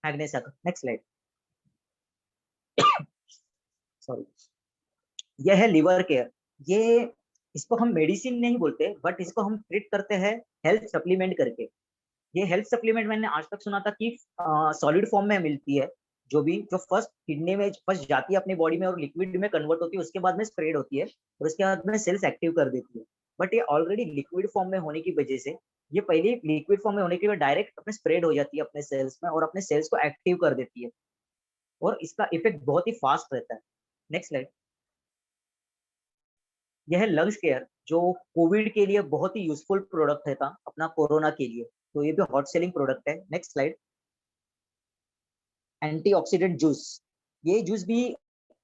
मैग्नेसा का। Next slide. सॉरी। यह है लिवर केयर। ये इसको हम मेडिसिन नहीं बोलते, बट इसको हम ट्रीट करते हैं हेल्थ सप्लीमेंट करके। ये हेल्थ सप्लीमेंट मैंने आज तक सुना था कि सॉलिड फॉर्म में मिलती है, जो फर्स्ट किडनी में फर्स्ट जाती है अपनी बॉडी में और लिक्विड में कन्वर्ट होती है, उसके बाद में स्प्रेड होती है और उसके बाद में सेल्स एक्टिव कर देती है। बट ये ऑलरेडी लिक्विड फॉर्म में होने की वजह से, ये पहले लिक्विड फॉर्म में होने के बाद डायरेक्ट अपने स्प्रेड हो जाती है अपने सेल्स में और अपने सेल्स को एक्टिव कर देती है और इसका इफेक्ट बहुत ही फास्ट रहता है। Next slide. यह है लंग्स केयर, जो कोविड के लिए बहुत ही यूजफुल प्रोडक्ट है था अपना, कोरोना के लिए। तो ये भी हॉट सेलिंग प्रोडक्ट है। Next slide. Antioxidant juice. ये जूस भी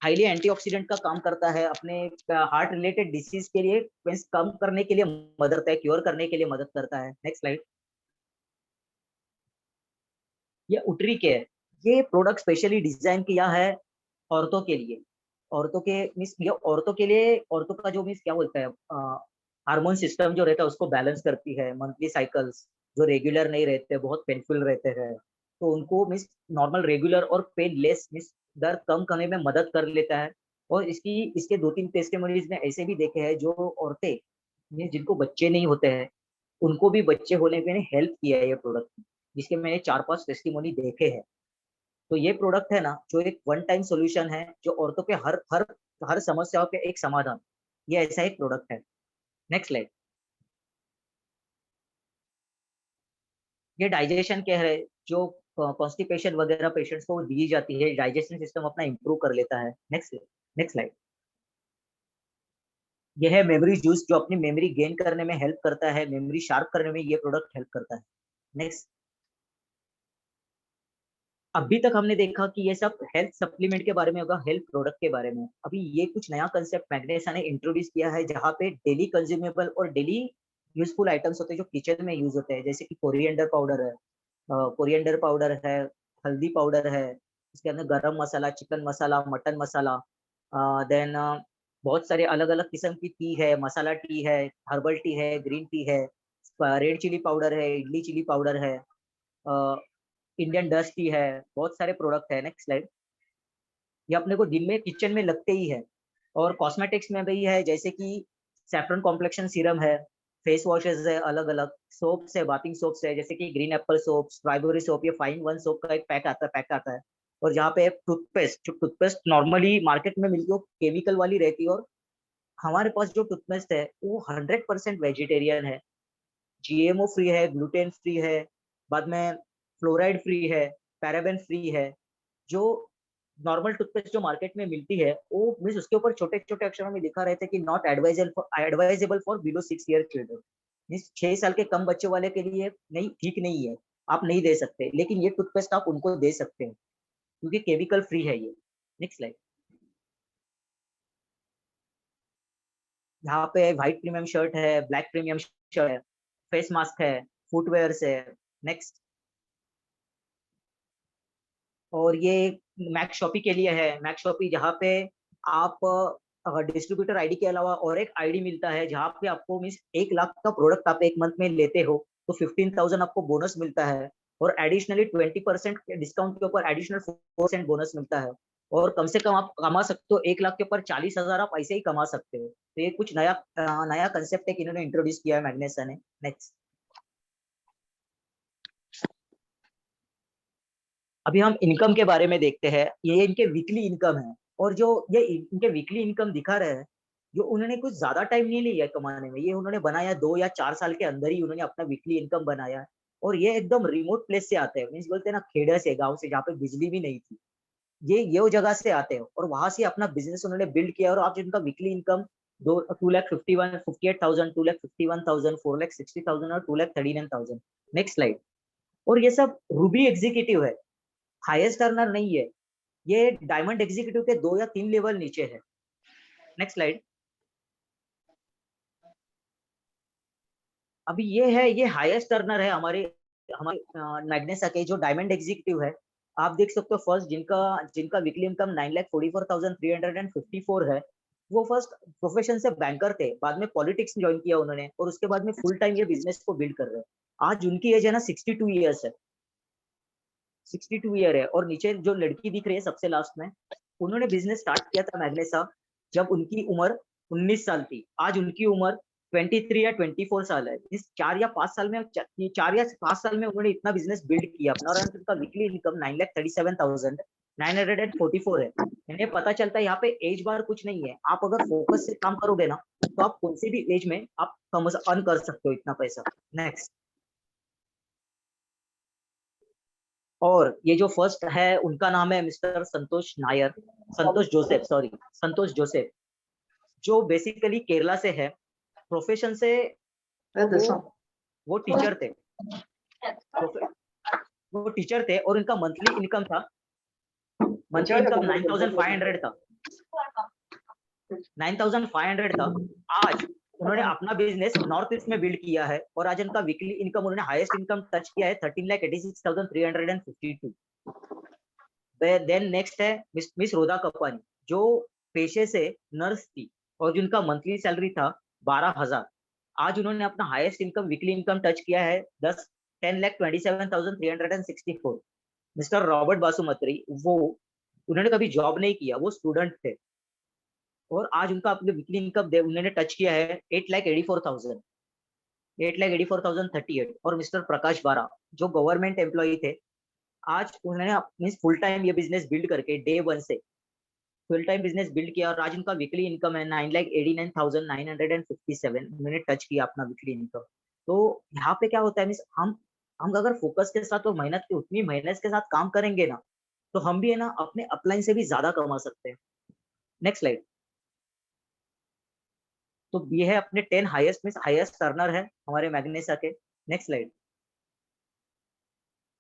हाईली एंटीऑक्सीडेंट का काम करता है, अपने हार्ट रिलेटेड डिसीज के लिए, कम करने के लिए मदद करता है, क्योर करने के लिए मदद करता है। Next slide. ये उटरी केयर। ये प्रोडक्ट स्पेशली डिजाइन किया है औरतों के लिए। औरतों के मीन्स ये औरतों के लिए, औरतों का जो मीन्स क्या बोलता है, हार्मोन सिस्टम जो रहता है उसको बैलेंस करती है। मंथली साइकिल्स जो रेगुलर नहीं रहते, बहुत पेनफुल रहते हैं, तो उनको मीन्स नॉर्मल रेगुलर और पेन लेस मीन्स दर्द कम करने में मदद कर लेता है। और इसके 2-3 टेस्टिमोनीज में ऐसे भी देखे हैं, जो औरतें मीन्स जिनको बच्चे नहीं होते हैं, उनको भी बच्चे होने में हेल्प किया है ये प्रोडक्ट, जिसके मैंने 4-5 टेस्टिमोनी देखे हैं। तो ये प्रोडक्ट है ना, जो एक वन टाइम सॉल्यूशन है, जो औरतों के हर हर हर समस्याओं के एक समाधान, ये ऐसा एक प्रोडक्ट है। Next slide. ये डाइजेशन केयर है, जो कॉन्स्टिपेशन वगैरह पेशेंट्स को दी जाती है, डाइजेशन सिस्टम अपना इंप्रूव कर लेता है। Next next slide. यह है मेमोरी जूस, जो अपनी मेमोरी गेन करने में हेल्प करता है, मेमोरी शार्प करने में ये प्रोडक्ट हेल्प करता है। नेक्स्ट। अभी तक हमने देखा कि ये सब हेल्थ सप्लीमेंट के बारे में होगा, हेल्थ प्रोडक्ट के बारे में। अभी ये कुछ नया कंसेप्ट मैग्नेसा ने इंट्रोड्यूस किया है, जहाँ पे डेली कंज्यूमेबल और डेली यूजफुल आइटम्स होते हैं जो किचन में यूज होते हैं, जैसे कि कोरिएंडर पाउडर है, हल्दी पाउडर है, इसके अंदर गरम मसाला, चिकन मसाला, मटन मसाला, देन बहुत सारे अलग अलग किस्म की टी है, मसाला टी है, हर्बल टी है, ग्रीन टी है, रेड चिली पाउडर है, इडली चिली पाउडर है, इंडियन डस्ट टी है, बहुत सारे प्रोडक्ट है। Next slide. ये अपने को दिन में किचन में लगते ही है। और कॉस्मेटिक्स में भी है, जैसे कि सैफरन कॉम्प्लेक्शन सीरम है, फेस वॉशेस है, अलग अलग सोप्स है, बाथिंग सोप्स है, जैसे कि green Apple soap, strawberry soap, ये 5-in-1 सोप का एक पैक आता है। और जहाँ पे टूथपेस्ट, जो टूथपेस्ट नॉर्मली मार्केट में मिलती है वो केमिकल वाली रहती है, और हमारे पास जो टूथपेस्ट है वो 100% वेजिटेरियन है, जीएमओ फ्री है, ग्लूटेन फ्री है, बाद में फ्लोराइड फ्री है, पैराबेन फ्री है। जो नॉर्मल टूथपेस्ट जो मार्केट में मिलती है, वो मीन्स उसके ऊपर छोटे छोटे अक्षरों में लिखा रहता है कि not advisable for below 6 year children, means 6 साल के कम बच्चों वाले के लिए नहीं, ठीक नहीं है, आप नहीं दे सकते। लेकिन ये टूथपेस्ट आप उनको दे सकते हैं क्योंकि केमिकल फ्री है ये। Next slide. यहाँ पे व्हाइट प्रीमियम शर्ट है, ब्लैक प्रीमियम शर्ट है, फेस मास्क है, फुटवेयर है। नेक्स्ट। और ये मैक शॉपी के लिए है, मैक शॉपी जहाँ पे आप डिस्ट्रीब्यूटर आईडी के अलावा और एक आईडी मिलता है जहाँ पे आपको मीन्स 1 लाख का प्रोडक्ट आप एक मंथ में लेते हो तो 15,000 आपको बोनस मिलता है और एडिशनली 20% डिस्काउंट के ऊपर एडिशनल 4% बोनस मिलता है और कम से कम आप कमा सकते हो 1 लाख के ऊपर 40,000 आप ऐसे ही कमा सकते हो। तो ये कुछ नया कंसेप्ट है कि इन्होंने इंट्रोड्यूस किया है मैग्नेसा ने। नेक्स्ट, अभी हम इनकम के बारे में देखते हैं। ये इनके वीकली इनकम है और जो ये इनके वीकली इनकम दिखा रहे हैं, जो उन्होंने कुछ ज्यादा टाइम नहीं लिया है कमाने में, ये उन्होंने बनाया 2 या 4 साल के अंदर ही उन्होंने अपना वीकली इनकम बनाया और ये एकदम रिमोट प्लेस से आते हैं, मीन्स बोलते हैं ना खेड़ा से, गाँव से, जहाँ पे बिजली भी नहीं थी। ये वो जगह से आते हैं और वहां से अपना बिजनेस उन्होंने बिल्ड किया और आज इनका वीकली इनकम 2,58,000, 2,51,000, 4,60,000 और 2,39,000। Next slide. और ये सब रूबी एग्जीक्यूटिव है, हाईएस्ट अर्नर नहीं है, ये डायमंड एग्जीक्यूटिव के 2 या 3 लेवल नीचे है। Next slide. अभी ये हाईएस्ट अर्नर है हमारे हमारे मैग्नेसा के, जो डायमंड एग्जीक्यूटिव है। आप देख सकते हो फर्स्ट जिनका जिनका वीकली इनकम 9,44,354 है, वो फर्स्ट प्रोफेशन से बैंकर थे, बाद में पॉलिटिक्स ज्वाइन किया उन्होंने और उसके बाद में फुल टाइम ये बिजनेस को बिल्ड कर रहे हैं। आज उनकी एज है ना 62 ईयर्स है, 62 ईयर है। और नीचे जो लड़की दिख रही है सबसे लास्ट में, उन्होंने बिजनेस स्टार्ट किया था मैग्नेसा जब उनकी उम्र 19 साल थी। आज उनकी उम्र 23 या 24 साल है। इस 4 या 5 साल में 4 या 5 साल में उन्होंने इतना बिजनेस बिल्ड किया अपना और उनका वीकली इनकम 9,37,944 है। इन्हें पता चलता है यहाँ पे एज बार कुछ नहीं है, आप अगर फोकस से काम करोगे ना तो आप कौन सी भी एज में आप अर्न कर सकते हो इतना पैसा। नेक्स्ट। और ये जो फर्स्ट है उनका नाम है मिस्टर संतोष नायर, संतोष जोसेफ, जो बेसिकली केरला से है। प्रोफेशन से वो टीचर थे, और उनका मंथली इनकम 9,500 था, 9,500 था। आज उन्होंने अपना बिजनेस नॉर्थ ईस्ट में बिल्ड किया है और आज उनका वीकली इनकम उन्होंने हाईएस्ट इनकम टच किया है 13,86,352। देन नेक्स्ट है मिस रोदा कपानी, जो पेशे से नर्स थी और जिनका मंथली सैलरी था 12,000। आज उन्होंने अपना highest income weekly income touch किया है 10,27,364। मिस्टर रॉबर्ट बासुमत्री, वो उन्होंने कभी जॉब नहीं किया, वो स्टूडेंट थे और आज उनका अपने वीकली इनकम उन्होंने टच किया है 8,84,000, 8,84,038। और मिस्टर प्रकाश बारा, जो गवर्नमेंट एम्प्लॉई थे, आज उन्होंने मीन्स फुल टाइम ये बिजनेस बिल्ड करके डे 1 से फुल टाइम बिजनेस बिल्ड किया और आज उनका वीकली इनकम है 9,89,957। उन्होंने टच किया अपना वीकली इनकम। तो यहाँ पे क्या होता है मीन्स हम अगर फोकस के साथ और उतनी मेहनत के साथ काम करेंगे ना, तो हम भी है ना अपने अपलाइन से भी ज्यादा कमा सकते हैं। Next slide. तो ये है अपने 10 हाईएस्ट अर्नर है हमारे मैग्नेसा के। Next slide.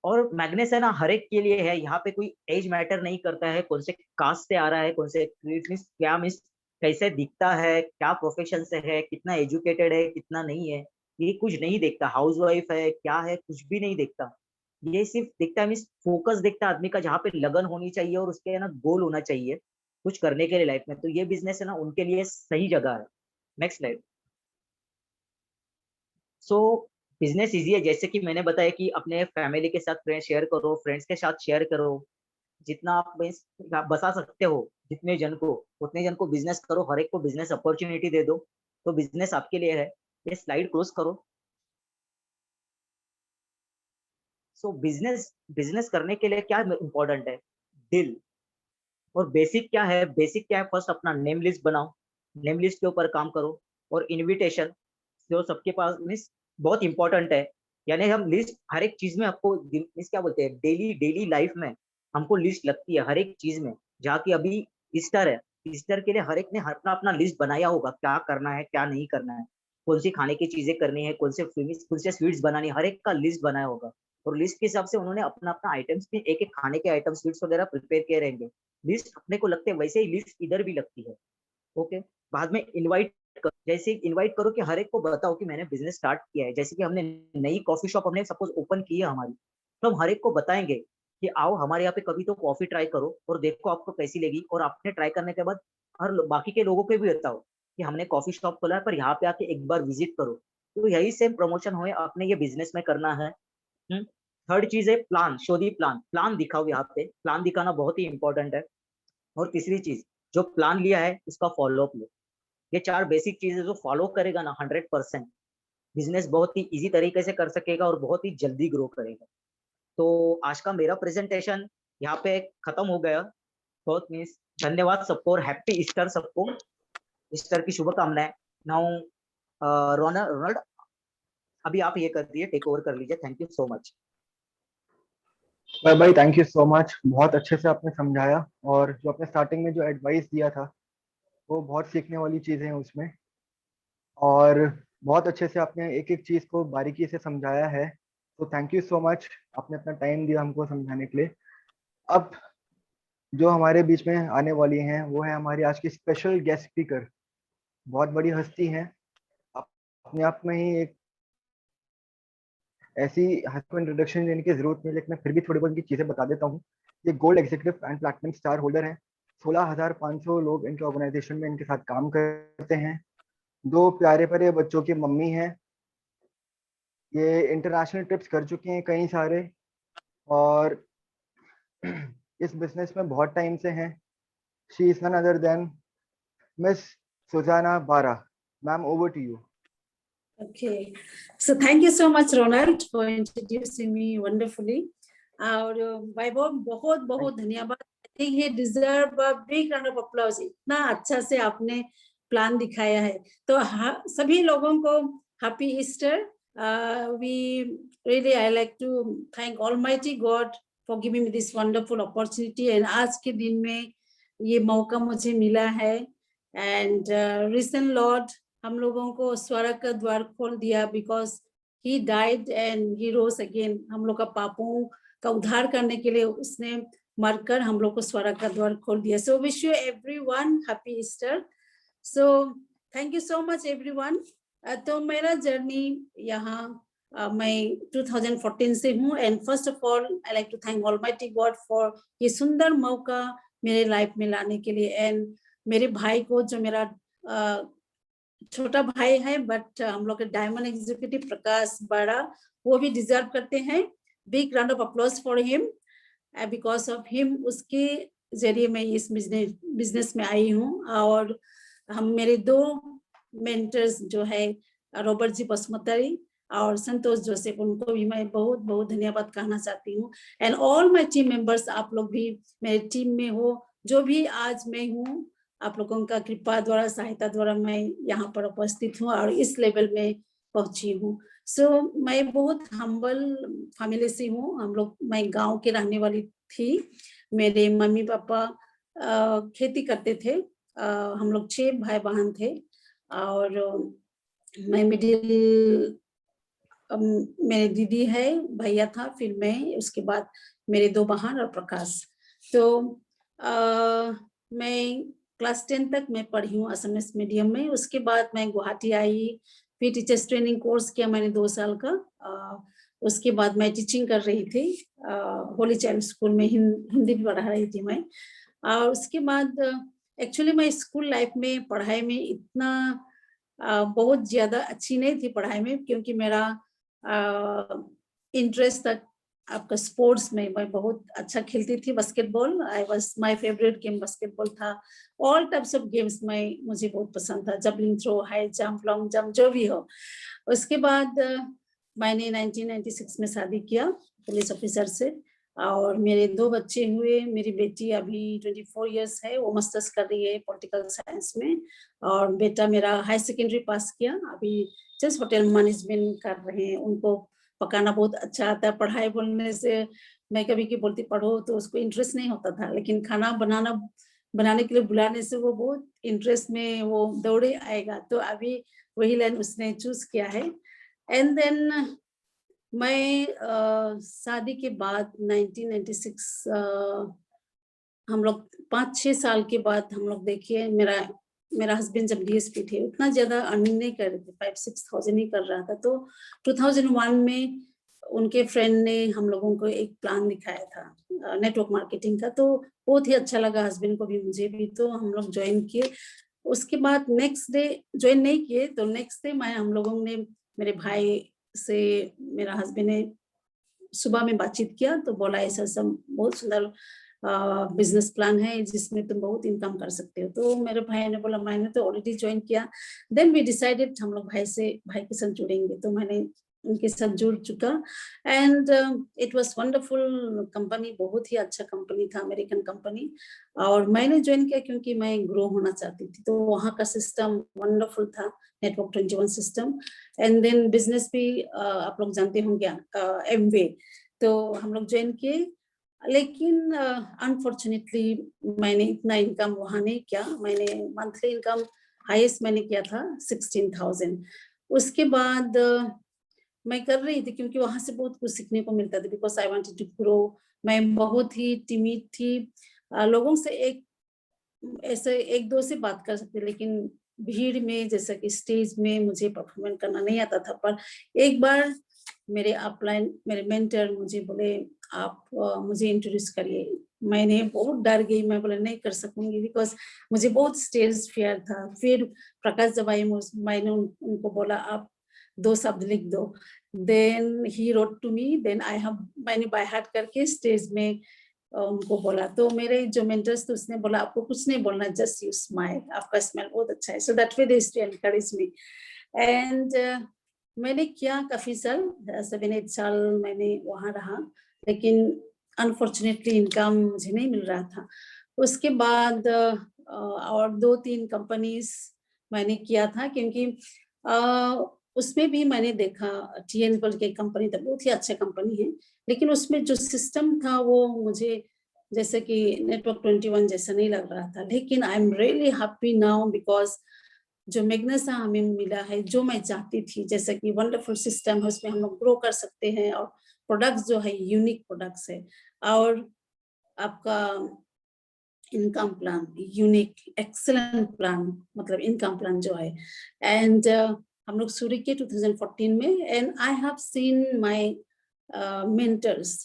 और मैग्नेस है ना हर एक के लिए है, यहाँ पे कोई एज मैटर नहीं करता है, कौन से कास्ट से आ रहा है, कौन से क्या कैसे दिखता है, क्या प्रोफेशन से है, कितना एजुकेटेड है, कितना नहीं है, ये कुछ नहीं देखता। हाउसवाइफ है क्या है, कुछ भी नहीं देखता। ये सिर्फ देखता है मीन्स फोकस देखता है आदमी का, जहाँ पे लगन होनी चाहिए और उसके है ना गोल होना चाहिए कुछ करने के लिए लाइफ में। तो ये बिजनेस है ना उनके लिए सही जगह है। Next slide. सो बिजनेस इजी है, जैसे कि मैंने बताया कि अपने फैमिली के साथ शेयर करो, फ्रेंड्स के साथ शेयर करो, जितना आप बसा सकते हो, जितने जन को उतने जन को बिजनेस करो, हर एक को बिजनेस अपॉर्चुनिटी दे दो, तो बिजनेस आपके लिए है। ये स्लाइड क्लोज करो। सो बिजनेस करने के लिए क्या इंपॉर्टेंट है? दिल। और बेसिक क्या है फर्स्ट अपना नेम लिस्ट बनाओ, नेम लिस्ट के ऊपर काम करो। और इनविटेशन जो सबके पास मीन्स बहुत इंपॉर्टेंट है, यानी हम लिस्ट हर एक चीज में आपको मीन्स क्या बोलते हैं, डेली लाइफ में हमको लिस्ट लगती है हर एक चीज में। जहाँ की अभी ईस्टर है, ईस्टर के लिए हर एक ने अपना अपना लिस्ट बनाया होगा, क्या करना है क्या नहीं करना है, कौन सी खाने की चीजें करनी है, कौन से स्वीट्स बनानी है, हर एक का लिस्ट बनाया होगा। और लिस्ट के हिसाब से उन्होंने अपना अपना आइटम्स भी एक एक खाने के आइटम स्वीट्स वगैरह प्रिपेयर किए रहेंगे। लिस्ट अपने को लगते हैं वैसे ही लिस्ट इधर भी लगती है। ओके। बाद में इनवाइट जैसे इनवाइट करो कि हर एक को बताओ कि मैंने बिजनेस स्टार्ट किया है। जैसे कि हमने नई कॉफी शॉप हमने सपोज ओपन की है हमारी, तो हम हर एक को बताएंगे कि आओ हमारे यहाँ पे कभी तो कॉफी ट्राई करो और देखो आपको कैसी लगी, और आपने ट्राई करने के बाद बाकी के लोगों को भी बताओ कि हमने कॉफी शॉप खोला है, पर यहाँ पे आके एक बार विजिट करो। तो यही सेम प्रमोशन हो अपने ये बिजनेस में करना है। थर्ड चीज है plan, show the plan, plan दिखाओ, यहाँ पे प्लान दिखाना बहुत ही इंपॉर्टेंट है। और तीसरी चीज, जो प्लान लिया है उसका फॉलो अप लो। ये 4 बेसिक चीजें जो फॉलो करेगा ना 100%, बिजनेस बहुत ही इजी तरीके से कर सकेगा और बहुत ही जल्दी ग्रो करेगा। तो आज का मेरा प्रेजेंटेशन यहाँ पे खत्म हो गया। बहुत मीन्स धन्यवाद सबको और हैप्पी ईस्टर सबको, ईस्टर की शुभकामनाएं। नाउ रोनाल्ड, अभी आप ये कर दिए, टेक ओवर कर लीजिए। Thank you so much. भाई थैंक यू सो मच, बहुत अच्छे से आपने समझाया, और जो आपने स्टार्टिंग में जो एडवाइस दिया था वो बहुत सीखने वाली चीज़ें हैं उसमें, और बहुत अच्छे से आपने एक एक चीज़ को बारीकी से समझाया है। तो थैंक यू सो मच, आपने अपना टाइम दिया हमको समझाने के लिए। अब जो हमारे बीच में आने वाली हैं वो है हमारी आज की स्पेशल गेस्ट स्पीकर, बहुत बड़ी हस्ती हैं, अपने आप में ही एक ऐसी हस्ती इंट्रोडक्शन देने की जरूरत नहीं, लेकिन मैं फिर भी थोड़ी बहुत इनकी चीज़ें बता देता हूँ। ये gold executive and platinum star holder हैं। 16,500 लोग इनके ऑर्गेनाइजेशन में इनके साथ काम करते हैं। 2 प्यारे प्यारे बच्चों की मम्मी हैं। ये इंटरनेशनल ट्रिप्स कर चुके हैं कई सारे, और इस बिजनेस में बहुत टाइम से हैं। She is none other than miss Sujana Bara. Ma'am, over to you. Okay, so thank you so much, Ronald, for introducing me wonderfully. और वैभव बहुत बहुत धन्यवाद। I think he deserve a big round of applause। इतना अच्छा से आपने प्लान दिखाया है। तो सभी लोगों को happy Easter. I like to thank Almighty God for giving me this wonderful opportunity, and आज के दिन में ये मौका मुझे मिला है। And recent Lord हम लोगों को स्वर्ग का द्वार खोल दिया, because he died and he rose again। हम लोग का पापों का उद्धार करने के लिए उसने मरकर हम लोग को स्वर्ग का द्वार खोल दिया। So wish you everyone happy Easter। So thank you so much everyone। तो मेरा जर्नी यहाँ मैं 2014 से हूँ, and first of all I like to thank Almighty God for ये सुंदर मौका मेरे लाइफ में लाने के लिए, and मेरे भाई को, जो मेरा छोटा भाई है बट हम लोग के डायमंड एग्जीक्यूटिव प्रकाश बाड़ा, वो भी डिजर्व करते हैं। Big round of applause for him, because of him उसके जरिए मैं इस बिजनेस में आई हूँ। और हम मेरे 2 मेंटर्स जो है रॉबर्ट जी बसमतारी और संतोष जोसेफ, उनको भी मैं बहुत बहुत धन्यवाद कहना चाहती हूँ। And all my team members, आप लोग भी मेरे टीम में हो। जो भी आज मैं हूँ, आप लोगों का कृपा द्वारा, सहायता द्वारा मैं यहाँ पर उपस्थित हूँ और इस लेवल में पहुंची हूँ। सो मैं बहुत हम्बल फैमिली से हूँ। मैं गांव के रहने वाली थी। मेरे मम्मी पापा खेती करते थे। हम लोग 6 भाई बहन थे, और मैं मिडिल, मेरी दीदी है, भैया था, फिर मैं, उसके बाद मेरे 2 बहन और प्रकाश। तो मैं क्लास 10 तक मैं पढ़ी हूँ असमिस मीडियम में। उसके बाद मैं गुवाहाटी आई, फिर टीचर्स ट्रेनिंग कोर्स किया मैंने 2 साल का। उसके बाद मैं टीचिंग कर रही थी होली चाइल्ड स्कूल में, हिंदी भी पढ़ा रही थी मैं। और उसके बाद एक्चुअली मैं स्कूल लाइफ में पढ़ाई में इतना बहुत ज्यादा अच्छी नहीं थी पढ़ाई में, क्योंकि मेरा इंटरेस्ट तक आपका स्पोर्ट्स में मैं बहुत अच्छा खेलती थी, basketball. My favourite game basketball था। ऑल टाइप्स ऑफ गेम्स में मुझे बहुत पसंद था, javelin throw, high jump, long jump, जो भी हो। उसके बाद मैंने 1996 में शादी किया पुलिस ऑफिसर से, और मेरे 2 बच्चे हुए। मेरी बेटी अभी 24 इयर्स है, वो मास्टर्स कर रही है पॉलिटिकल साइंस में, और बेटा मेरा हाई सेकेंडरी पास किया, अभी जस्ट होटल मैनेजमेंट कर रहे हैं। उनको पकाना बहुत अच्छा आता है। पढ़ाई बोलने से मैं कभी की बोलती पढ़ो तो उसको इंटरेस्ट नहीं होता था, लेकिन खाना बनाने के लिए बुलाने से वो बहुत इंटरेस्ट में वो दौड़े आएगा। तो अभी वही लाइन उसने चूज किया है। एंड देन मैं शादी के बाद 1996 हम लोग 5-6 साल के बाद हम लोग, देखिए मेरा हस्बैंड जब डीएसपी थे, उतना ज्यादा अर्निंग नहीं कर रहे थे, 5-6 थाउजेंड ही कर रहा था। तो 2001 में उनके फ्रेंड ने हम लोगों को एक प्लान दिखाया था नेटवर्क मार्केटिंग का, तो बहुत ही अच्छा लगा हस्बैंड को भी मुझे भी, तो हम लोग ज्वाइन किए। उसके बाद नेक्स्ट डे ज्वाइन नहीं किए, तो नेक्स्ट डे हम लोगों ने, मेरे भाई से मेरा हस्बैंड ने सुबह में बातचीत किया, तो बोला ऐसा सब बहुत सुंदर बिजनेस प्लान है जिसमें तुम बहुत इनकम कर सकते हो। तो मेरे भाई ने बोला मैंने तो ऑलरेडी ज्वाइन किया। देन वी डिसाइडेड हम लोग भाई के साथ जुड़ेंगे, तो मैंने उनके साथ जुड़ चुका। And it was wonderful company, बहुत ही अच्छा कंपनी था, अमेरिकन कंपनी। और मैंने ज्वाइन किया क्योंकि मैं ग्रो होना चाहती थी, तो वहाँ का सिस्टम वंडरफुल था, network 21 system. And then business भी आप लोग जानते होंगे, एमवे, तो हम लोग ज्वाइन किए। लेकिन अनफॉर्चुनेटली मैंने इतना इनकम वहाँ नहीं किया। मैंने मंथली इनकम हाईएस्ट मैंने किया था 16,000। उसके बाद मैं कर रही थी क्योंकि वहां से बहुत कुछ सीखने को मिलता था, because I wanted to grow. मैं बहुत ही टिमिड थी, लोगों से ऐसे एक दो से बात कर सकते, लेकिन भीड़ में जैसा कि स्टेज में मुझे परफॉर्मेंस करना नहीं आता था। पर एक बार मेरे अपलाइन, मेरे मेंटर मुझे बोले आप मुझे इंट्रोड्यूस करिए। मैंने बहुत डर गई, मैं बोले नहीं कर सकूंगी, बिकॉज मुझे बहुत स्टेज फियर था। फिर प्रकाश जब आए मैंने उनको बोला आप 2 शब्द लिख दो। Then he wrote to me, then मैंने बाय हार्ट करके स्टेज में उनको बोला। तो मेरे जो मेंटर्स थे उसने बोला आपको कुछ नहीं बोलना, जस्ट यू स्माइल, आपका स्माइल बहुत अच्छा है। So that way they encourage me. And मैंने किया काफी साल, 7-8 साल मैंने वहां रहा, लेकिन अनफॉर्चुनेटली इनकम मुझे नहीं मिल रहा था। उसके बाद और 2-3 कंपनीज मैंने किया था, क्योंकि उसमें भी मैंने देखा TN बोल के कंपनी था, बहुत ही अच्छा कंपनी है, लेकिन उसमें जो सिस्टम था वो मुझे जैसे कि नेटवर्क 21 जैसा नहीं लग रहा था। लेकिन I am really happy now, because जो मैग्नेसा हमें मिला है, जो मैं चाहती थी, जैसे कि वंडरफुल सिस्टम है, उसमें हम लोग ग्रो कर सकते हैं, और प्रोडक्ट्स जो है यूनिक प्रोडक्ट्स है, और आपका income plan unique excellent plan, मतलब इनकम प्लान जो है। एंड हम लोग शुरू किए 2014 में। And I have seen my mentors